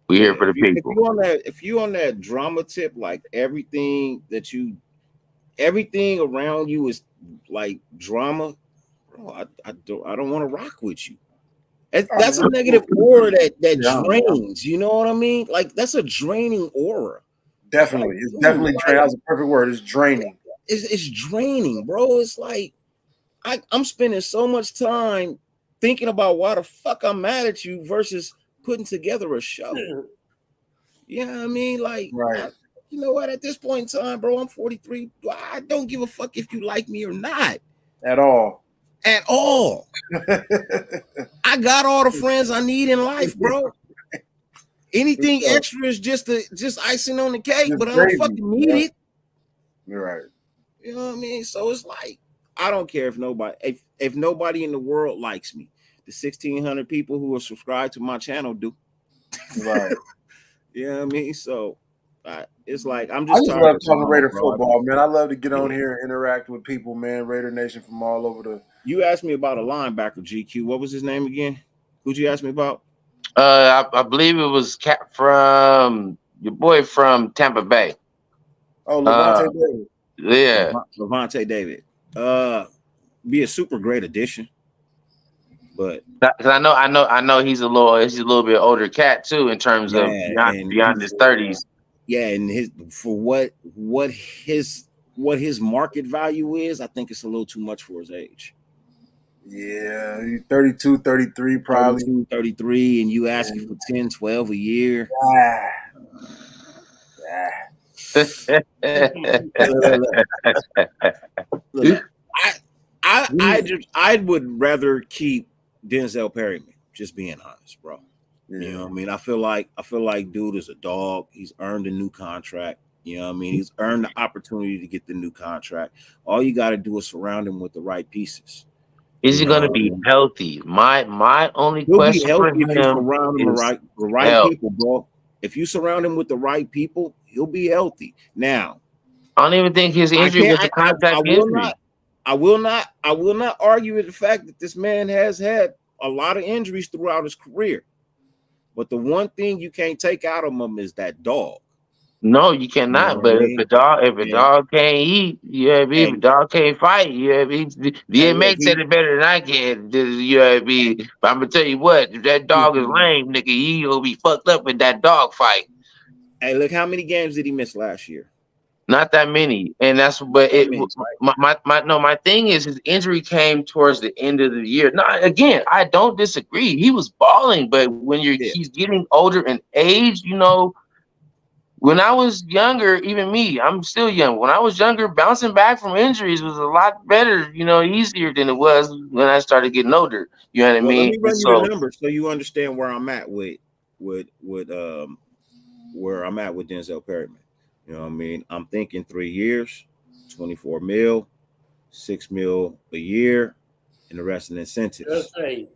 We here for the If people. you on that drama tip, like everything around you is like drama, bro, I don't want to rock with you. That's a negative aura that drains. You know what I mean? Like that's a draining aura. Definitely, it's definitely draining. That's a perfect word. It's draining. It's draining, bro. It's like I'm spending so much time thinking about why the fuck I'm mad at you versus putting together a show. You know what I mean? Like, right. You know what? At this point in time, bro, I'm 43. I don't give a fuck if you like me or not. At all. At all. I got all the friends I need in life, bro. Anything extra is just icing on the cake, but I don't fucking need it. You're right. You know what I mean? So it's like, I don't care if nobody in the world likes me. The 1,600 people who are subscribed to my channel do. Right. You know what I mean? So it's like I just love talking Raider football, man. I love to get on here and interact with people, man. Raider Nation from all over the. You asked me about a linebacker, GQ. What was his name again? Who'd you ask me about? I believe it was from your boy from Tampa Bay. Oh, Levante David. Yeah, Levante David. Be a super great addition. But because I know he's a little bit older cat too in terms of beyond his 30s. Yeah, and what his market value is, I think it's a little too much for his age. Yeah, 32, 33 probably. 32, 33, and you asking for 10, 12 a year. Look, I would rather keep Denzel Perryman, just being honest, bro. Yeah. You know what I mean? I feel like dude is a dog. He's earned a new contract. You know what I mean? He's earned the opportunity to get the new contract. All you got to do is surround him with the right pieces. Is he going to be healthy? My only question for him if you surround him with the right people, bro. If you surround him with the right people, he'll be healthy. Now, I don't even think his injury was a contact injury. I will not argue with the fact that this man has had a lot of injuries throughout his career. But the one thing you can't take out of him is that dog. No, you cannot. But if a dog can't eat, if a dog can't fight, DMX said it better than I can. But I'm gonna tell you what, if that dog is lame, nigga, he gonna be fucked up in that dog fight. Hey, look, how many games did he miss last year? Not that many, and that's my thing is his injury came towards the end of the year. Now, again, I don't disagree. He was balling, but when he's getting older in age, when I was younger, even me, I'm still young. When I was younger, bouncing back from injuries was a lot better, easier than it was when I started getting older. You know what I mean? Let me run you the numbers so you understand where I'm at with Denzel Perryman. You know what I mean? I'm thinking 3 years, 24 mil, 6 mil a year, and the rest in incentives. That's 8.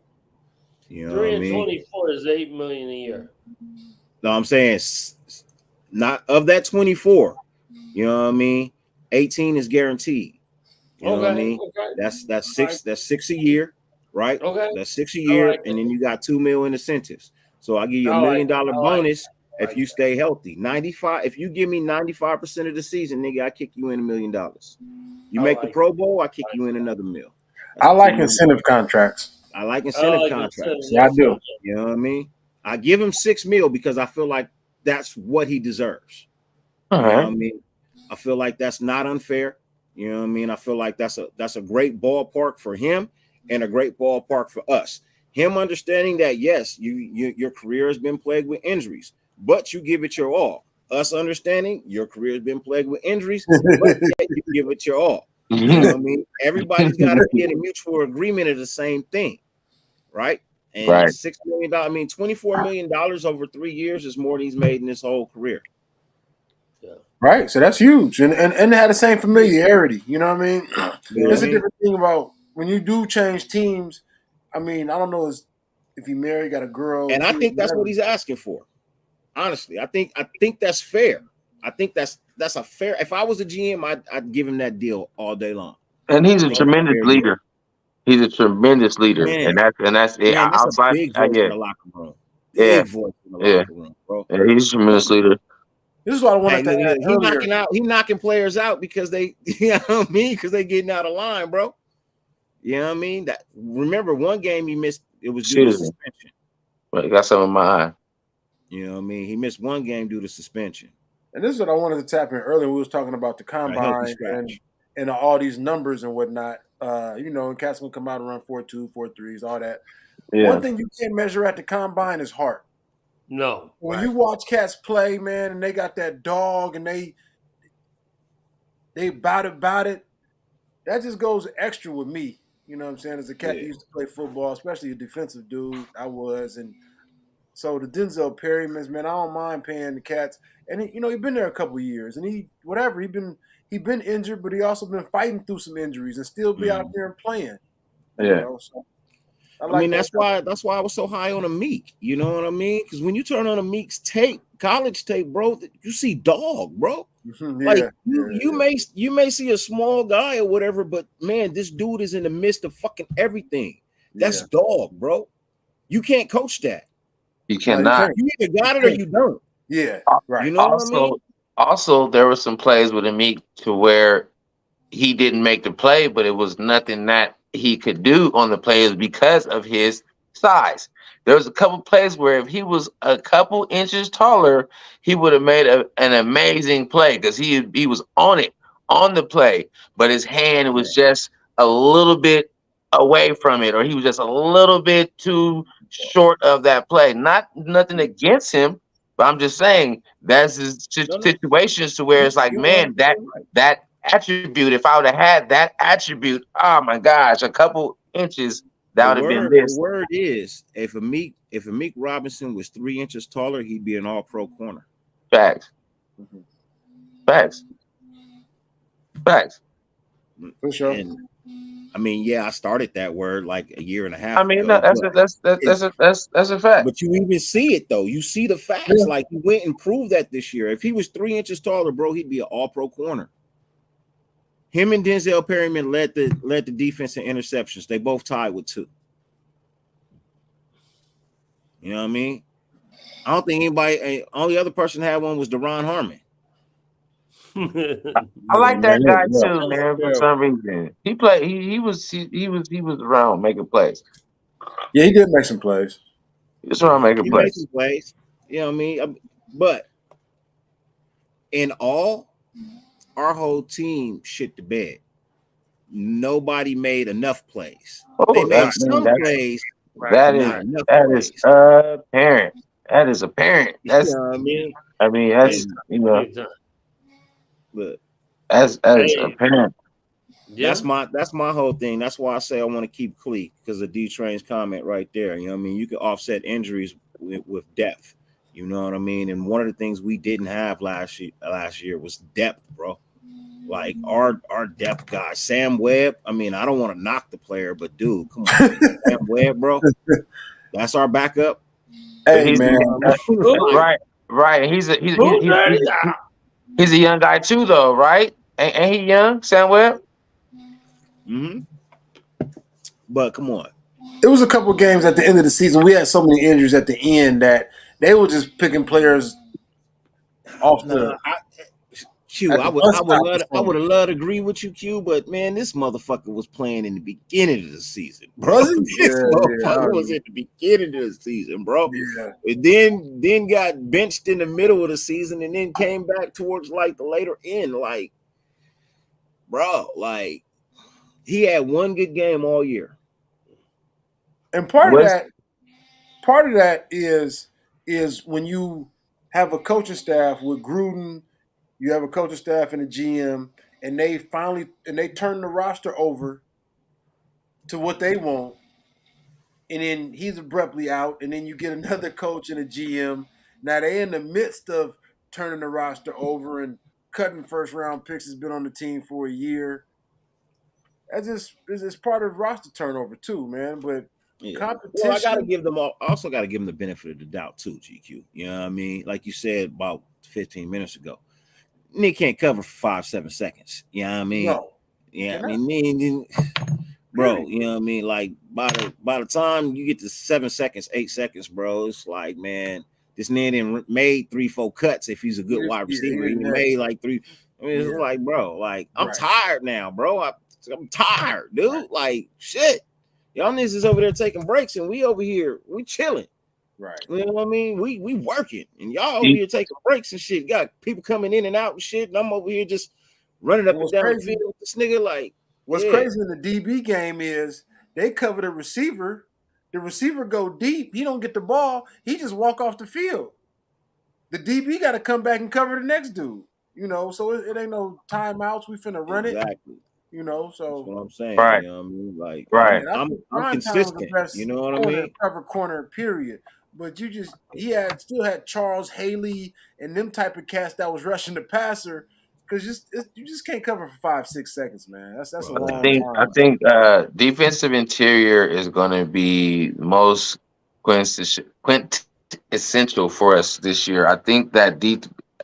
You know 3 and 24 is $8 million a year. No, I'm saying not of that 24. You know what I mean? 18 is guaranteed. You know what I mean? Okay. That's six a year, right? Okay. That's 6 a year, like and then you got $2 million incentives. So I'll give you $1 million like bonus if you stay healthy. 95. If you give me 95% of the season, nigga, I kick you in $1 million. You make the Pro Bowl, I kick you in another $1 million. I like incentive contracts. I like incentive contracts. Yeah, I do. You know what I mean? I give him $6 million because I feel like that's what he deserves. You know what I mean? I feel like that's not unfair. You know what I mean? I feel like that's a great ballpark for him and a great ballpark for us. Him understanding that, yes, your career has been plagued with injuries, but you give it your all. Us understanding your career has been plagued with injuries, but yet you give it your all. You know what I mean? Everybody's got to be in a mutual agreement of the same thing, right? And $6 million, I mean, $24 million over 3 years is more than he's made in his whole career. Yeah. Right, so that's huge, and they had the same familiarity. You know what I mean? There's a different thing about when you do change teams. I mean, I don't know if you married, got a girl, and I think that's what he's asking for. Honestly, I think that's fair. I think that's a fair. If I was a GM, I'd give him that deal all day long. And he's a tremendous leader. He's a tremendous leader, and that's it. That's a big voice in the locker room. Big voice in the locker room, bro. Yeah, he's a tremendous leader. This is what I wanted to add. He knocking players out because they, you know what I mean? Because they getting out of line, bro. You know what I mean? That remember one game he missed. It was due to suspension. But he got something in my eye. You know what I mean? He missed one game due to suspension. And this is what I wanted to tap in earlier. We was talking about the combine and all these numbers and whatnot. You know, and cats will come out and run 4.2, 4.3s, all that. Yeah. One thing you can't measure at the combine is heart. No. When you watch cats play, man, and they got that dog and they about it, that just goes extra with me. You know what I'm saying? As a cat that used to play football, especially a defensive dude, I was. And so the Denzel Perrymans, man, I don't mind paying the cats. And, he's been there a couple of years. And he been injured, but he also been fighting through some injuries and still be out there and playing. Yeah. You know, so I mean, that's why I was so high on a Meek. You know what I mean? Because when you turn on a Meek's tape, college tape, bro, you see dog, bro. You may see a small guy or whatever, but man, this dude is in the midst of fucking everything. That's dog, bro. You can't coach that. You cannot. You either got it or you don't. Yeah, right. You know what I mean? Also, there were some plays with Meek to where he didn't make the play, but it was nothing that he could do on the plays because of his size. There was a couple plays where if he was a couple inches taller, he would have made an amazing play because he was on the play, but his hand was just a little bit away from it, or he was just a little bit too short of that play. Nothing against him, but I'm just saying that's his situations to where it's like, man, that attribute, if I would have had that attribute, oh my gosh, a couple inches, that would have been this. The word is, if a Meek Robinson was 3 inches taller, he'd be an all-pro corner. Facts. For sure. And, I mean, I started that word like a year and a half. I mean, ago, that's a fact. But you even see it though. You see the facts. Yeah. Like he went and proved that this year. If he was 3 inches taller, bro, he'd be an all-pro corner. Him and Denzel Perryman led the defense in interceptions. They both tied with 2. You know what I mean? I don't think anybody. Only other person had one was Deron Harmon. I like that guy too, man. For some reason, he played. He was around making plays. Yeah, he did make some plays. He was around making plays. Made some plays. You know what I mean? But in all, our whole team shit the bed. Nobody made enough plays. They made some plays. That is apparent. That is apparent. That's. You know what I mean? I mean, that's But as apparent. Yeah. That's my whole thing. That's why I say I want to keep Clee, because of D-Train's comment right there. You know what I mean? You can offset injuries with depth. You know what I mean? And one of the things we didn't have last year was depth, bro. Like our depth guy, Sam Webb. I mean, I don't want to knock the player, but dude, come on, Sam Webb, bro. That's our backup. Hey, man. Right. He's He's a young guy too, though, right? Ain't he young, Sam Webb? Mm-hmm. But come on. It was a couple of games at the end of the season. We had so many injuries at the end that they were just picking players off Nah, Q, at the bus stop or I would something. have loved to agree with you, Q, but man, this motherfucker was playing in the beginning of the season, bro. Was he? This Yeah, motherfucker was in the beginning of the season, bro. yeah. And then got benched in the middle of the season and then came back towards like the later end. Like, bro, like he had one good game all year. And part of that is when you have a coaching staff with Gruden, you have a coaching staff and a GM, and they turn the roster over to what they want, and then he's abruptly out, and then you get another coach and a GM. Now they in the midst of turning the roster over and cutting first round picks. Has been on the team for a year. That's just it's part of roster turnover too, man. But Yeah. competition. Well, I gotta give them all. I also gotta give them the benefit of the doubt too, GQ. You know what I mean? Like you said about 15 minutes ago, Nick can't cover for 5-7 seconds. You know what I mean? No. Yeah, I mean, bro. You know what I mean? Like by the time you get to 7 seconds, 8 seconds, bro, it's like, man, this man didn't made 3-4 cuts. If he's a good wide receiver, he made like 3. I mean, it's like, bro, like I'm tired now, bro. I'm tired, dude. Like shit. Y'all niggas is over there taking breaks, and we over here, we chilling. Right. You know what I mean? We working, and y'all over here taking breaks and shit. Got people coming in and out and shit, and I'm over here just running up and down the field with this nigga. Like, what's crazy in the DB game is they cover the receiver. The receiver go deep. He don't get the ball. He just walk off the field. The DB got to come back and cover the next dude. You know, so it ain't no timeouts. We finna run it. You know, so that's what I'm saying. Right. You know what I mean? Like, right. I'm consistent. You know what I mean? Cover corner, period. But still had Charles Haley and them type of cats that was rushing the passer because you just can't cover for 5-6 seconds, man. That's a long time. I think defensive interior is going to be most essential for us this year. I think that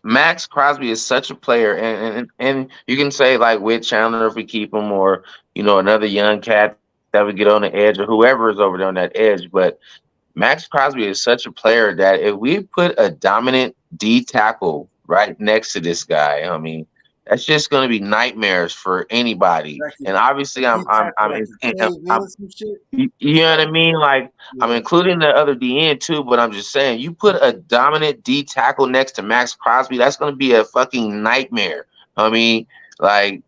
Max Crosby is such a player, and you can say like with Chandler if we keep him, or another young cat that would get on the edge, or whoever is over there on that edge. But Max Crosby is such a player that if we put a dominant D tackle right next to this guy, I mean, that's just going to be nightmares for anybody. And obviously, I'm you know what I mean? Like, I'm including the other DN too, but I'm just saying, you put a dominant D tackle next to Max Crosby, that's going to be a fucking nightmare. I mean, like,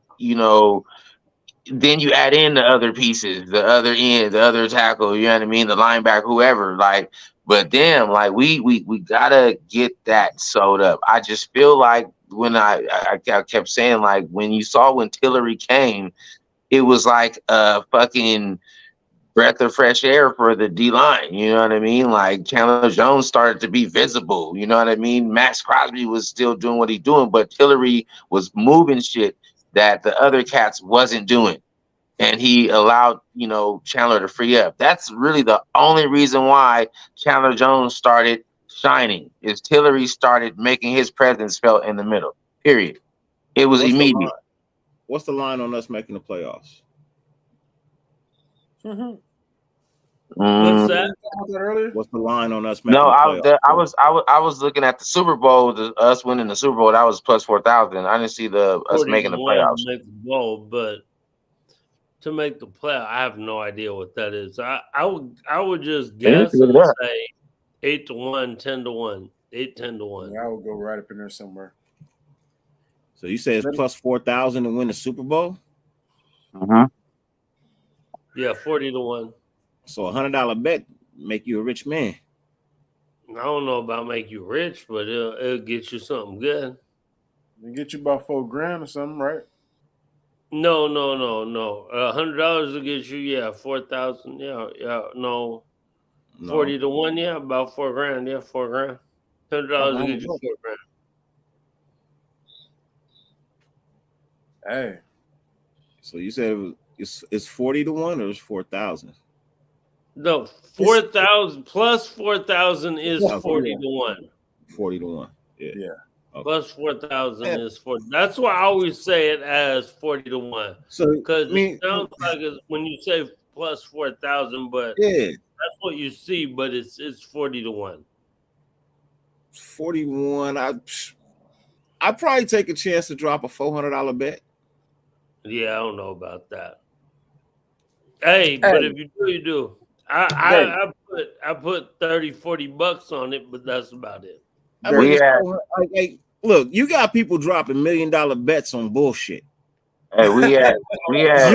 then you add in the other pieces, the other end, the other tackle, you know what I mean, the linebacker, whoever. Like, but damn, like we gotta get that sewed up. I just feel like when I kept saying, like, when Tillery came, it was like a fucking breath of fresh air for the D line. You know what I mean? Like Chandler Jones started to be visible. You know what I mean? Max Crosby was still doing what he's doing, but Tillery was moving shit that the other cats wasn't doing. And he allowed, Chandler to free up. That's really the only reason why Chandler Jones started shining, is Tillery started making his presence felt in the middle. Period. It was immediate. What's the line on us making the playoffs? What's that? What's the line on us making the playoffs? I was looking at the Super Bowl, us winning the Super Bowl. That was plus 4,000. I didn't see us making the playoffs. Make the bowl, but to make the playoff, I have no idea what that is. I would just guess and say 8-1, 10-1, 8-10-1. Yeah, I would go right up in there somewhere. So you say it's plus 4,000 to win the Super Bowl? Yeah, 40-1. So $100 bet make you a rich man. I don't know about make you rich, but it'll get you something good. It'll get you about $4,000 or something, right? No. $100 will get you 4,000. No. 40-1, about $4,000. Yeah, $4,000. $100 will get you $4,000. Hey. So you said it's 40-1 or it's 4,000? No, 4,000 plus 4,000 is 40-1. 40-1. Yeah. Okay. Plus 4,000 is 40. That's why I always say it as 40 to 1. So because it sounds like it's when you say plus 4,000, but that's what you see, but it's 40 to 1. 41. I'd probably take a chance to drop a $400 bet. Yeah, I don't know about that. Hey, but if you do, you do. I put 30, 40 bucks on it, but that's about it. I mean, look, you got people dropping $1 million bets on bullshit. Hey, we had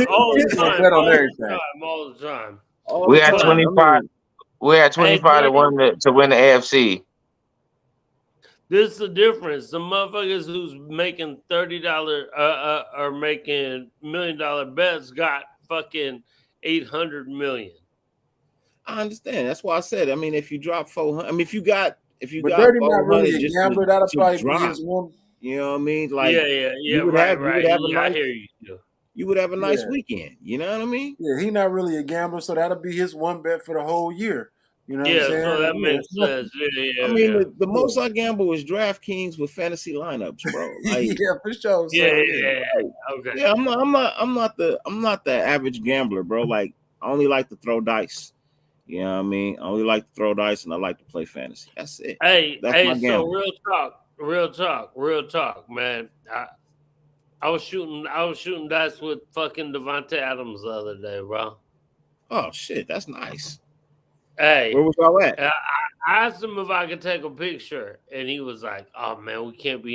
all the time. We had 25. We had 25 to win the AFC. This is the difference. The motherfuckers who's making $30 are making $1 million bets got fucking 800 million. I understand. That's why I said. I mean, if you drop 400, I mean, if you got Dirty not really a gambler, that'll probably be his one. You know what I mean? Like, yeah. You would have I hear you. You would have a nice weekend. You know what I mean? Yeah, he's not really a gambler, so that'll be his one bet for the whole year. You know what I'm saying? So that makes sense. Yeah, I mean, the most I gamble is DraftKings with fantasy lineups, bro. Like, yeah, for sure. Okay. Yeah, I'm not the average gambler, bro. Like, I only like to throw dice. You know what I mean? I only like to throw dice and I like to play fantasy. That's it. That's my gamble. So real talk, man. I was shooting dice with fucking Devontae Adams the other day, bro. Oh shit, that's nice. Hey, where was y'all at? I asked him if I could take a picture, and he was like, "Oh man, we can't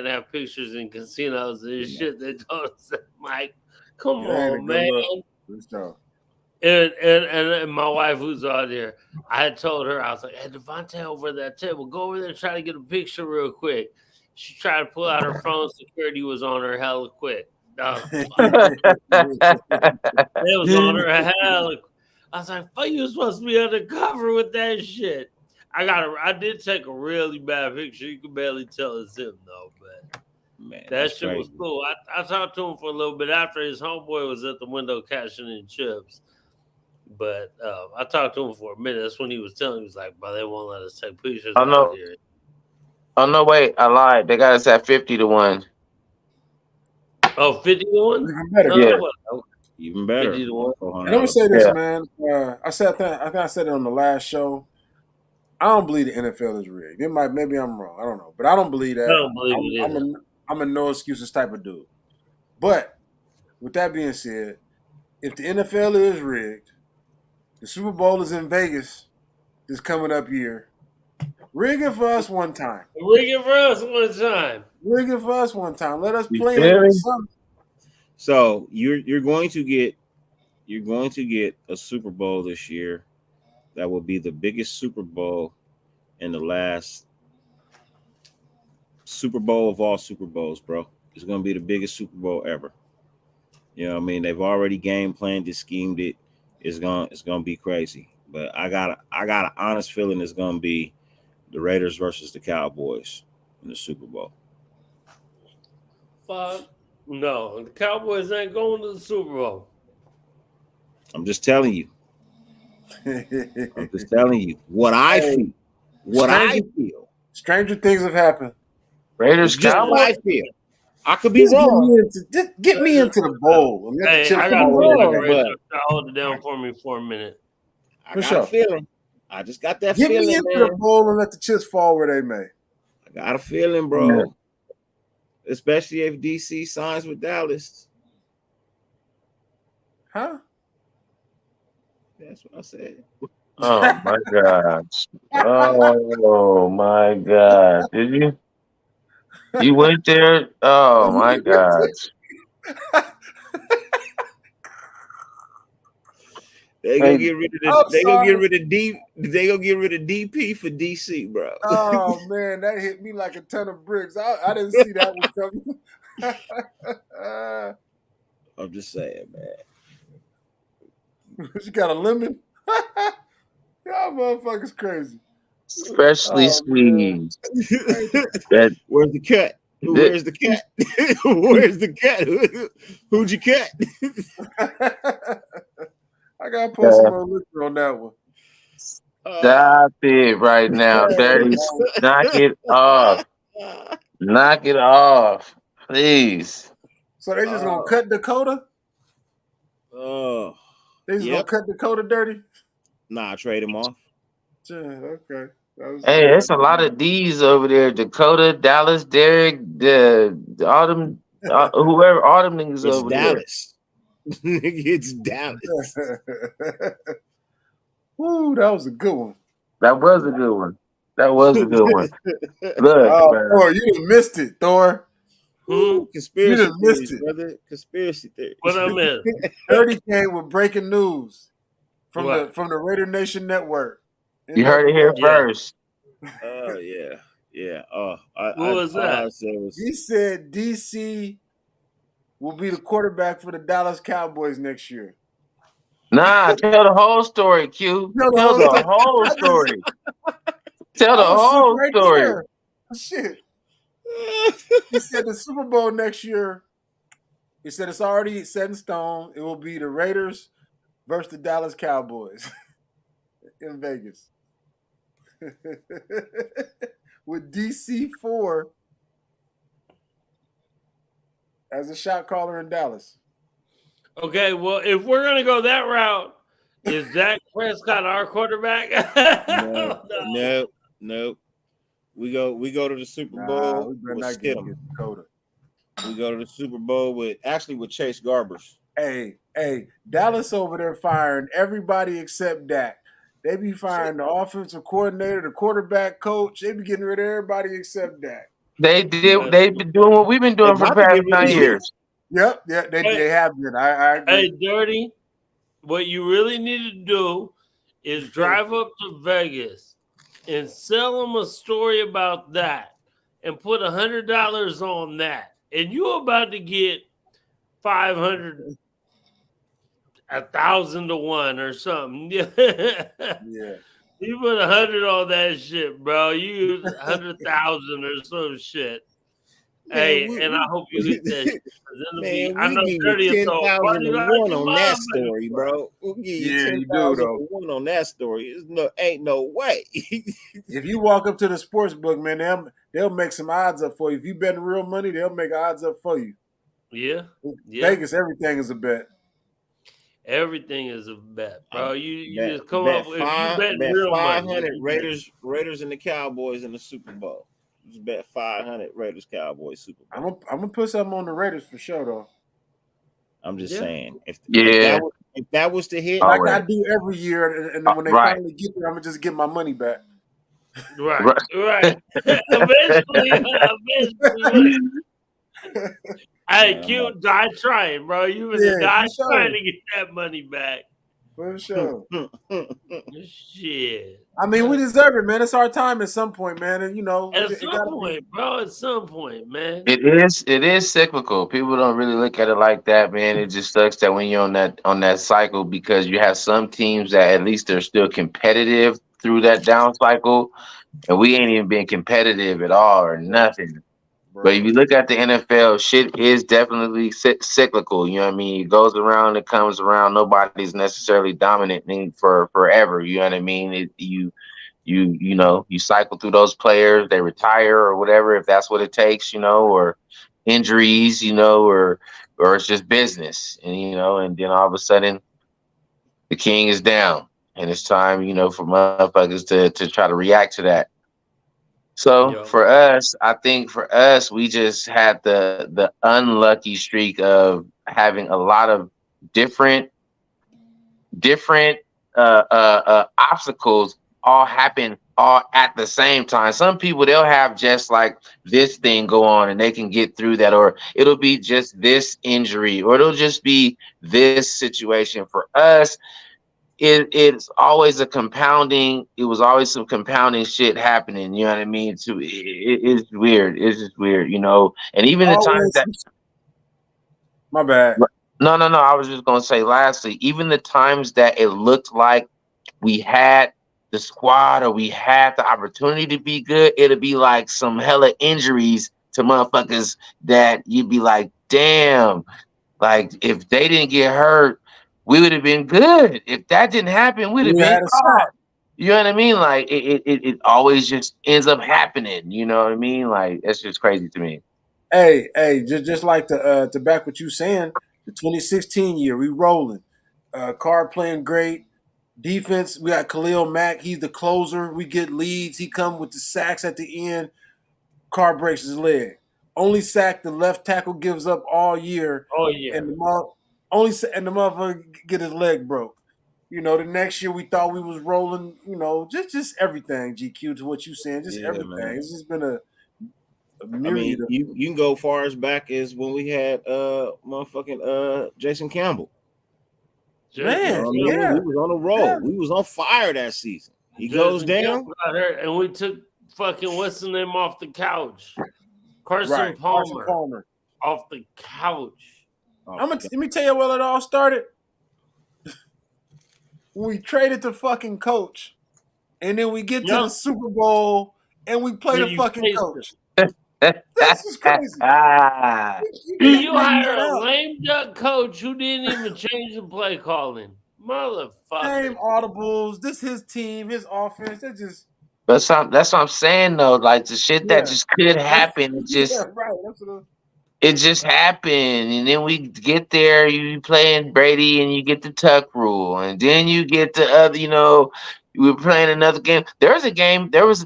have pictures in casinos and shit." They told us, Mike, come on, man. And my wife, who's on there, I had told her, I was like, "Hey, Devontae over at that table, go over there and try to get a picture real quick." She tried to pull out her phone. Security was on her hella quick. It was on her hella quick. I was like, "Fuck, you supposed to be undercover with that shit." I did take a really bad picture. You could barely tell it's him though, but man, that shit was cool. I talked to him for a little bit after his homeboy was at the window cashing in chips. But I talked to him for a minute. That's when he was telling me, he was like, "But they won't let us take pictures out here." Oh no, wait, I lied. They got us at 50 to 1. Oh, 50 to 1? Even better. Yeah. Even better. 50 to 1. And let me say this, man. I think I said it on the last show. I don't believe the NFL is rigged. Maybe I'm wrong. I don't know, but I don't believe that. I don't believe I'm a no excuses type of dude. But with that being said, if the NFL is rigged, the Super Bowl is in Vegas this coming up year. Rig it for us one time. Rig it for us one time. Rig it for us one time. Let us play it. So you're going to get a Super Bowl this year that will be the biggest Super Bowl in the last Super Bowl of all Super Bowls, bro. It's going to be the biggest Super Bowl ever. You know what I mean? They've already game planned it, schemed it. It's going to be crazy. But I got an honest feeling it's going to be the Raiders versus the Cowboys in the Super Bowl. No, the Cowboys ain't going to the Super Bowl. I'm just telling you. I'm just telling you what I feel. I feel. Stranger things have happened. Raiders, just what I feel. I could be wrong. Get me into the bowl. I got hold it down for me for a minute. I got a feeling. I just got that feeling. Get me into the bowl and let the chips fall where they may. I got a feeling, bro. Yeah. Especially if DC signs with Dallas. Huh? That's what I said. Oh my gosh. Oh my God. Did you? You went there? Oh my gosh. They gonna get rid of They gonna get rid of DP for DC, bro. Oh man, that hit me like a ton of bricks. I didn't see that one coming. I'm just saying, man. You got a lemon? Y'all motherfuckers crazy. Freshly squeezed. Where's the cat? Where's the cat? Where's the cat? Who'd you cat? I gotta put some more liquor on that one. Stop it right now, Dirty. Knock it off. Knock it off, please. So they just gonna cut Dakota? Oh, They just gonna cut Dakota dirty? Nah, trade him off. Yeah, okay. Hey, there's a lot of D's over there. Dakota, Dallas, Derek, all them, whoever, all them niggas It's over Dallas. It's Dallas. Ooh, that was a good one. That was a good one. That was a good one. Look, Thor, you done missed it, Thor. Conspiracy theories, brother. Conspiracy theories. What I missed? 30 came with breaking news from the Raider Nation Network. You heard it here first. Oh yeah. What was that? He said DC will be the quarterback for the Dallas Cowboys next year. Nah, tell the whole story, Q. Tell the whole story. Tell the whole story. There. Shit. He said the Super Bowl next year. He said it's already set in stone. It will be the Raiders versus the Dallas Cowboys in Vegas. With DC4 as a shot caller in Dallas. Okay, well, if we're gonna go that route, is Dak Prescott our quarterback? No. We go to the Super Bowl with Skittle. We go to the Super Bowl with Chase Garbers. Hey, Dallas over there firing everybody except Dak. They be firing the offensive coordinator, the quarterback coach. They be getting rid of everybody except Dak. They've been doing what we've been doing for the past 9 years. Yep, they have been. I agree. Hey, Dirty, what you really need to do is drive up to Vegas and sell them a story about that and put $100 on that. And you're about to get 500, 1,000 to 1 or something. Yeah. You put 100 on that shit, bro. You 100,000 or some shit. Hey, and I hope you hit that shit. Man, I know 30 10,000 to 1 on that story, bro. We'll give you 10,000 to 1 on that story. Ain't no way. If you walk up to the sports book, man, they'll make some odds up for you. If you bet real money, they'll make odds up for you. Yeah. Vegas, everything is a bet. Everything is a bet, bro. You just come up with if you bet real 500 money. Raiders and the Cowboys in the Super Bowl. Just bet 500 Raiders Cowboys Super Bowl. I'm gonna put something on the Raiders for sure, though. I'm just saying, if that was to hit, like I do every year, and when they finally get there, I'm gonna just get my money back. Right. Eventually. Hey, Q, die trying, bro. You been die trying to get that money back. For sure. Shit. I mean, we deserve it, man. It's our time at some point, man. And at some point, bro. At some point, man. It is cyclical. People don't really look at it like that, man. It just sucks that when you're on that cycle, because you have some teams that at least they're still competitive through that down cycle, and we ain't even been competitive at all or nothing. But if you look at the NFL, shit is definitely cyclical. You know what I mean? It goes around, it comes around. Nobody's necessarily dominant for forever. You know what I mean? You cycle through those players, they retire or whatever, if that's what it takes, or injuries, or it's just business, and then all of a sudden the king is down, and it's time, for motherfuckers to try to react to that. So for us, I think we just had the unlucky streak of having a lot of different obstacles all happen all at the same time. Some people, they'll have just like this thing go on and they can get through that, or it'll be just this injury, or it'll just be this situation. For us, it's always it was always some compounding shit happening, you know what I mean? It's weird. It's just weird, and even the times that my bad. No, I was just gonna say lastly, even the times that it looked like we had the squad or we had the opportunity to be good, it'll be like some hella injuries to motherfuckers that you'd be like, damn, like if they didn't get hurt, we would have been good. If that didn't happen, we'd have been You know what I mean? Like it always just ends up happening. You know what I mean? Like that's just crazy to me. Hey, just like to back what you saying, the 2016 year, we rolling. Carr playing great. Defense, we got Khalil Mack. He's the closer. We get leads. He come with the sacks at the end. Carr breaks his leg. Only sack the left tackle gives up all year. Oh yeah. And the motherfucker get his leg broke. You know, the next year we thought we was rolling. You know, just everything. GQ to what you saying, just everything. Man. It's just been a myriad. You can go far as back as when we had Jason Campbell. Man, we was on a roll. Yeah. We was on fire that season. He goes down, and we took fucking what's the name off the couch? Carson Palmer off the couch. Let me tell you where it all started. We traded the fucking coach, and then we get to the Super Bowl, and we play the fucking coach. This is crazy. You hire a lame duck coach who didn't even change the play calling. Motherfucker. Same audibles. This his team, his offense. They just. That's what I'm saying though. Like the shit that just could happen. It just it just happened, and then we get there. You playing Brady, and you get the tuck rule, and then you get the other. You know, we were playing another game. There was a game. There was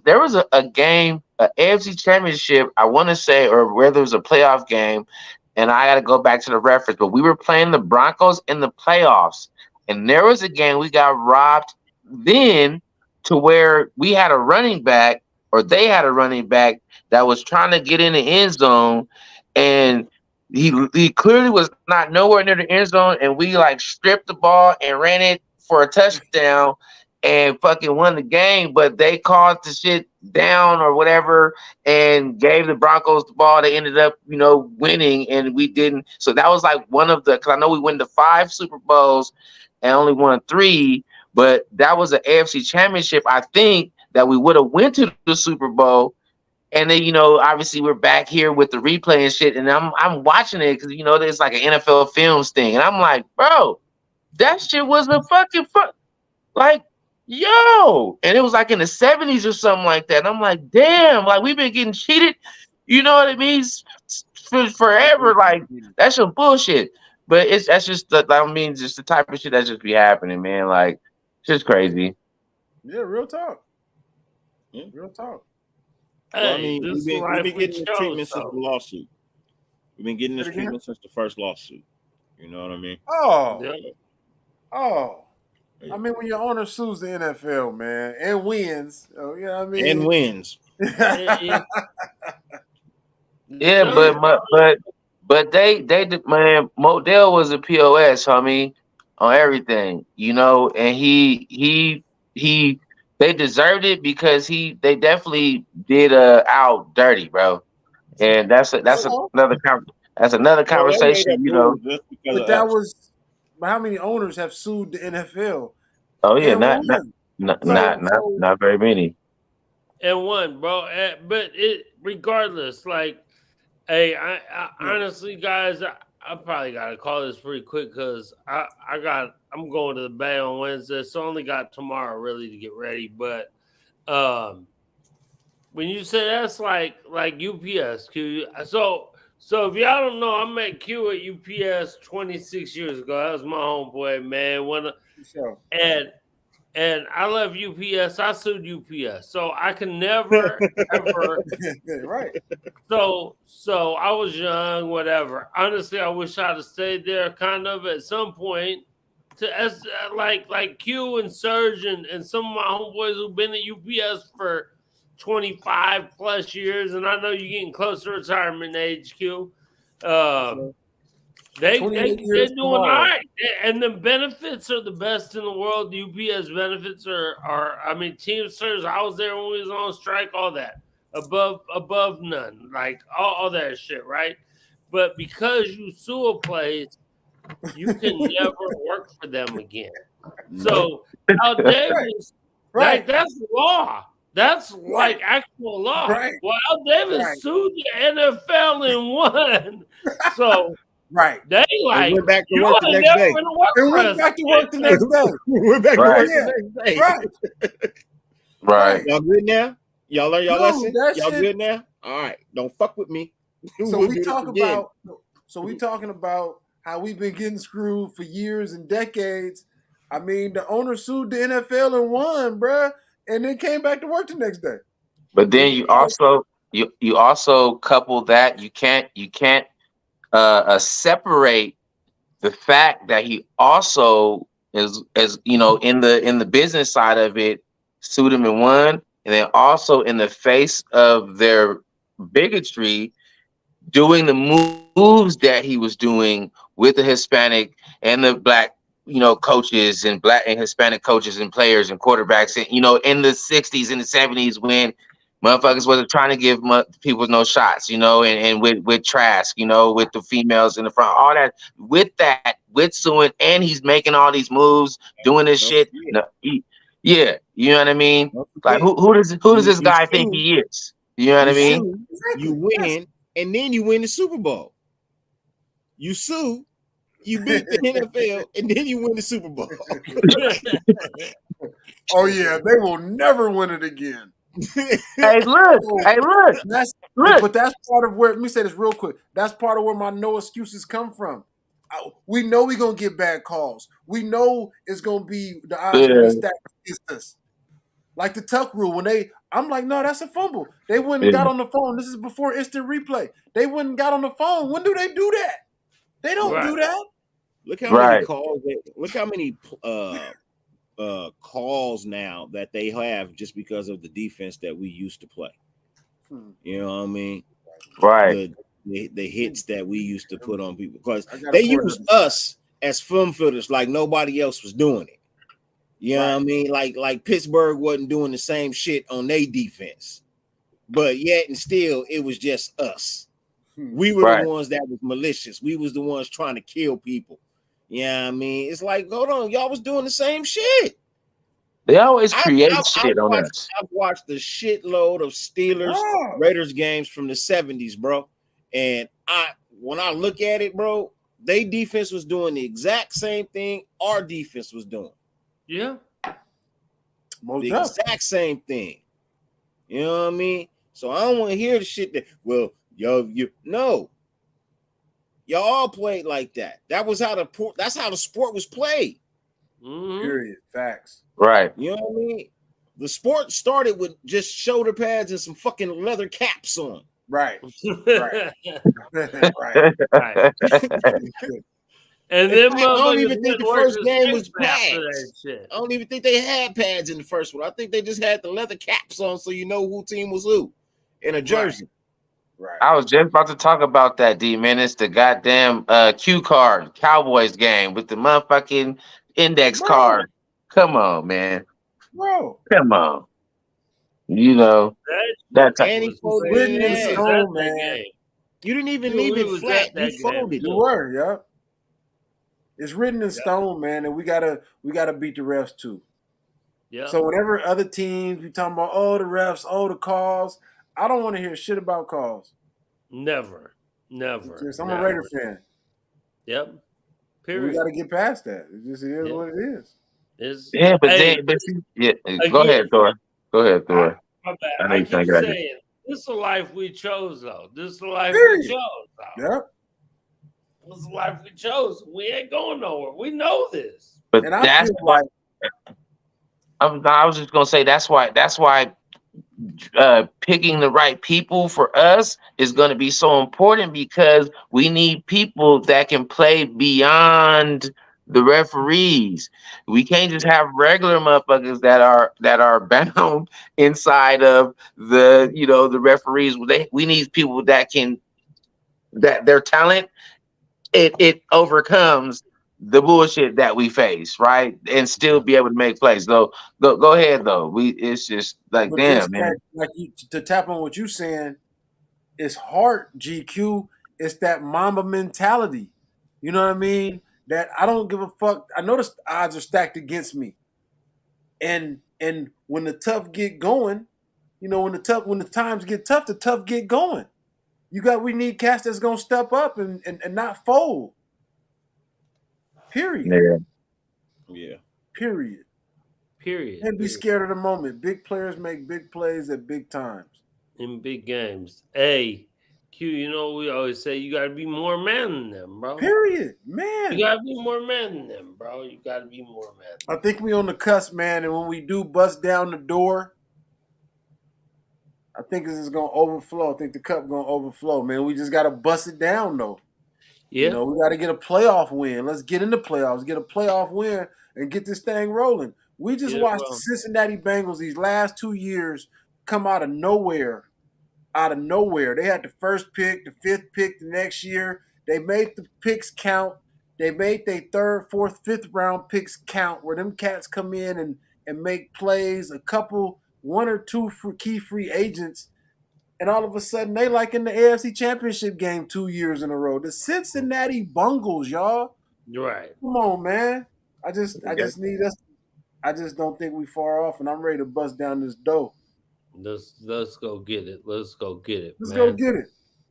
a game, an AFC Championship. I want to say, or whether it was a playoff game, and I got to go back to the reference. But we were playing the Broncos in the playoffs, and there was a game we got robbed then to where we had a running back, or they had a running back that was trying to get in the end zone. And he clearly was not nowhere near the end zone, and we like stripped the ball and ran it for a touchdown and fucking won the game. But they called the shit down or whatever and gave the Broncos the ball. They ended up, winning, and we didn't. So that was like one of the, because I know we went to 5 Super Bowls and only won 3, but that was an AFC Championship. I think that we would have went to the Super Bowl. And then, obviously we're back here with the replay and shit. And I'm watching it because, there's like an NFL Films thing. And I'm like, bro, that shit was a fucking like, yo. And it was like in the 70s or something like that. And I'm like, damn, like we've been getting cheated. You know what it means? Forever. Like, that's some bullshit. But that's just just the type of shit that just be happening, man. Like, it's just crazy. Yeah, real talk. Yeah, real talk. Well, we've been getting the treatment since the lawsuit. We've been getting this treatment since the first lawsuit. You know what I mean? Oh. Yeah. I mean, when your owner sues the NFL, man, and wins, you know what I mean? And wins. Yeah, but they man, Modell was a POS, homie, on everything, and they deserved it because they definitely did out dirty, bro. And that's another conversation, But that was how many owners have sued the NFL? Oh yeah, not very many. And won, bro. But regardless, like, hey, I honestly, guys, I probably gotta call this pretty quick because I'm going to the Bay on Wednesday, so I only got tomorrow really to get ready. But when you say that's like UPS, Q, so if y'all don't know, I met Q at UPS 26 years ago. That was my homeboy, man. And I love UPS. I sued UPS, so I can never ever. Right. So I was young, whatever. Honestly, I wish I'd have stayed there, kind of at some point. Like Q and Serge and some of my homeboys who've been at UPS for 25 plus years, and I know you're getting close to retirement age, Q. They're doing all right, and the benefits are the best in the world. The UPS benefits are Teamsters. I was there when we was on strike. All that above none, like all that shit, right? But because you sue a place, you can never work for them again. So Al Davis, that's law. That's like actual law. Right. Well, Al Davis sued the NFL and won. So Right. They like, went back to you work the ain't next never day. gonna work And for went us. back to work the next day. Went back to work Yeah. the next day. Right. Right. Y'all good now? Y'all learn y'all No, lesson? that Y'all shit- good now? All right. Don't fuck with me. So We'll we do this talk again. about. So we talking about how we've been getting screwed for years and decades. I mean, the owner sued the NFL and won, bruh, and then came back to work the next day. But then It's you like, also you also couple that you can't separate the fact that he also is, as you know, in the business side of it, sued him and won, and then also in the face of their bigotry, doing the moves that he was doing with the Hispanic and the black, coaches and black and Hispanic coaches and players and quarterbacks, and in the '60s and the '70s when motherfuckers wasn't trying to give people no shots, and with Trask, with the females in the front, all that, with suing, and he's making all these moves, doing this Don't shit. forget. No, yeah, you know what I mean? Don't Like forget. who does this You guy think sue. he is? You know what I You mean? sue, exactly. you win, and then you win the Super Bowl. You sue, you beat the NFL, and then you win the Super Bowl. Oh yeah, they will never win it again. Hey, look. But that's part of where. Let me say this real quick. That's part of where my no excuses come from. We know we're gonna get bad calls. We know it's gonna be the odds gonna be stacked against us. Like the Tuck rule, I'm like, no, that's a fumble. They went and got on the phone. This is before instant replay. They went and got on the phone. When do they do that? They don't do that. Look how many Right. calls. Look how many calls now that they have just because of the defense that we used to play. You know what I mean? Right. The hits that we used to put on people because they used us as film filters like nobody else was doing it. You know what I mean? Like Pittsburgh wasn't doing the same shit on their defense, but yet and still it was just us. We were the ones that was malicious. We was the ones trying to kill people. You know what I mean? It's like, hold on, y'all was doing the same shit. They always create shit on us. I've watched the shitload of Steelers Raiders games from the 70s, bro. And when I look at it, bro, they defense was doing the exact same thing our defense was doing. Yeah. The exact same thing. You know what I mean? So I don't want to hear the shit that, well, no. Y'all all played like that. That's how the sport was played. Mm-hmm. Period. Facts. Right. You know what I mean? The sport started with just shoulder pads and some fucking leather caps on. Right. Right. Right. And then I don't even think the first game was pads. I don't even think they had pads in the first one. I think they just had the leather caps on so you know who team was who in a jersey. Right. I was just about to talk about that, D man. It's the goddamn cue card Cowboys game with the motherfucking index card. Come on, man. Bro. Come on. You know that type and of he folded written in in stone, man. You didn't even leave it flat. You folded it. You were, yeah. It's written in stone, man, and we gotta beat the refs too. Yeah. So whenever other teams be talking about the refs, the calls, I don't want to hear shit about calls. Never. I'm a Raider fan. Yep. Period. And we got to get past that. It just is what it is. Go ahead, Thor. My bad. I keep saying this is the life we chose, though. This is the life we chose. Yep. This is the life we chose. We ain't going nowhere. We know this. But that's why. I was just gonna say that's why picking the right people for us is going to be so important because we need people that can play beyond the referees. We can't just have regular motherfuckers that are bound inside of the referees. We need people that their talent it overcomes the bullshit that we face, right? And still be able to make plays. Go ahead though. It's just like, but damn, man. To tap on what you're saying, it's hard, GQ. It's that Mamba mentality. You know what I mean? That I don't give a fuck. I know the odds are stacked against me. And when the tough get going, when the times get tough, the tough get going. We need cats that's gonna step up and not fold. Period. Yeah. Period. And be scared of the moment. Big players make big plays at big times. In big games. Hey, Q, you know we always say you gotta be more man than them, bro. Period. Man. You gotta be more man than them, bro. You gotta be more man. I think we on the cusp, man, and when we do bust down the door, I think this is gonna overflow. I think the cup gonna overflow, man. We just gotta bust it down though. Yeah. You know, we gotta get a playoff win. Let's get in the playoffs, get a playoff win, and get this thing rolling. We just watched the Cincinnati Bengals these last 2 years come out of nowhere. Out of nowhere. They had the first pick, the fifth pick the next year. They made the picks count. They made their third, fourth, fifth round picks count where them cats come in and make plays, one or two key free agents, and all of a sudden they like in the AFC Championship game 2 years in a row. The Cincinnati Bungles, y'all. Right. Come on, man. I just need us. I just don't think we far off, and I'm ready to bust down this dough. Let's go get it. Let's go get it. Let's go get it.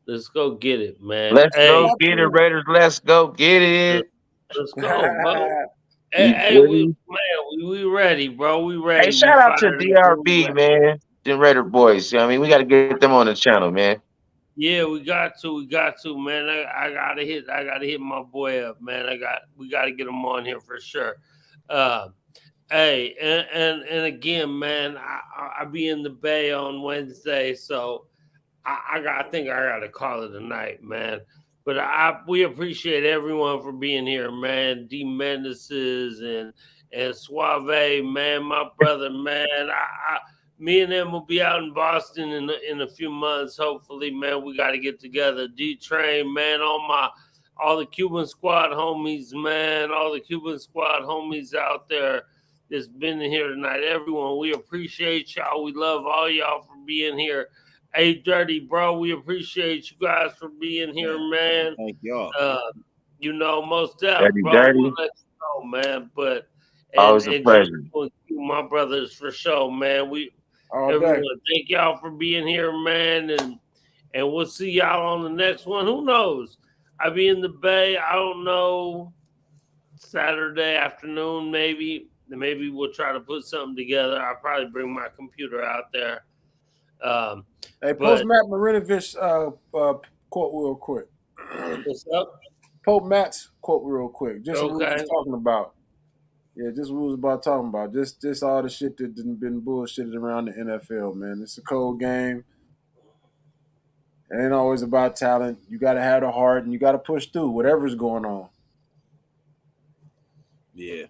Let's go get it, man. Let's go get it, Raiders. Let's go get it. Let's go, bro. Hey, we ready, bro. We ready. Hey, shout out to DRB, man. Them Raider boys. I mean, we got to get them on the channel, man. Yeah, we got to, man. I gotta hit my boy up, man. We gotta get him on here for sure. Hey, and again, man, I be in the Bay on Wednesday, so I think I gotta call it a night, man. But we appreciate everyone for being here, man. D Mendeces and Suave, man, my brother, man. Me and them will be out in Boston in a few months, hopefully, man. We got to get together. D-Train, man, all the Cuban squad homies, man, all the Cuban squad homies out there that's been here tonight. Everyone, we appreciate y'all. We love all y'all for being here. Hey, Dirty, bro, we appreciate you guys for being here, man. Thank y'all. You know, most definitely, bro. Dirty. We'll let you know, man. But always a pleasure. My brothers, for sure, man. Everyone, thank y'all for being here, man, and we'll see y'all on the next one. Who knows? I'll be in the Bay. I don't know. Saturday afternoon, maybe. Maybe we'll try to put something together. I'll probably bring my computer out there. Post Matt Marinovich quote real quick. What's up? Pope Matt's quote real quick. Just what we was talking about. Yeah, just what we was about talking about. Just all the shit that been bullshitted around the NFL, man. It's a cold game. It ain't always about talent. You got to have the heart, and you got to push through whatever's going on. Yeah.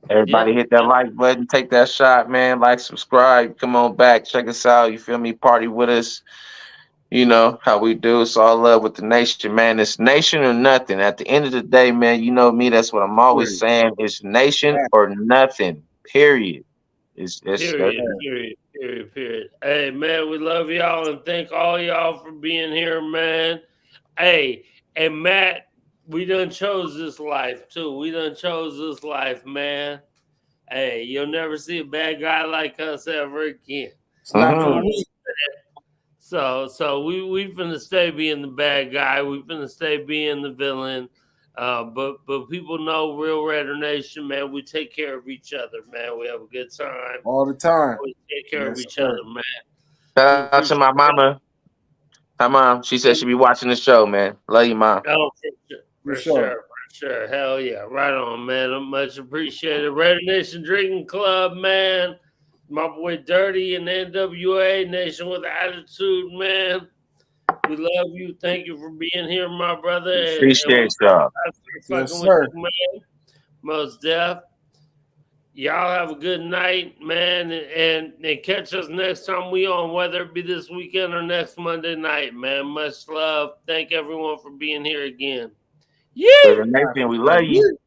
Everybody hit that like button. Take that shot, man. Like, subscribe. Come on back. Check us out. You feel me? Party with us. You know how we do. It's all love with the nation, man. It's nation or nothing. At the end of the day, man, you know me. That's what I'm always saying. It's nation or nothing. Period. Period. Hey, man, we love y'all and thank all y'all for being here, man. Hey, and Matt, we done chose this life too. We done chose this life, man. Hey, you'll never see a bad guy like us ever again. It's not for me. So we finna stay being the bad guy. We finna stay being the villain. But people know Real Raider Nation, man. We take care of each other, man. We have a good time all the time. We take care of each other, man. Shout out to my mama. Hi, mom. She said she'll be watching the show, man. Love you, mom. Oh, for sure. Hell yeah. Right on, man. I'm much appreciated. Raider Nation Drinking Club, man. My boy Dirty and NWA Nation with Attitude, man. We love you. Thank you for being here, my brother. Appreciate y'all. Yes, sir. Man. Most deaf. Y'all have a good night, man, and catch us next time we on, whether it be this weekend or next Monday night, man. Much love. Thank everyone for being here again. Yeah. We love you.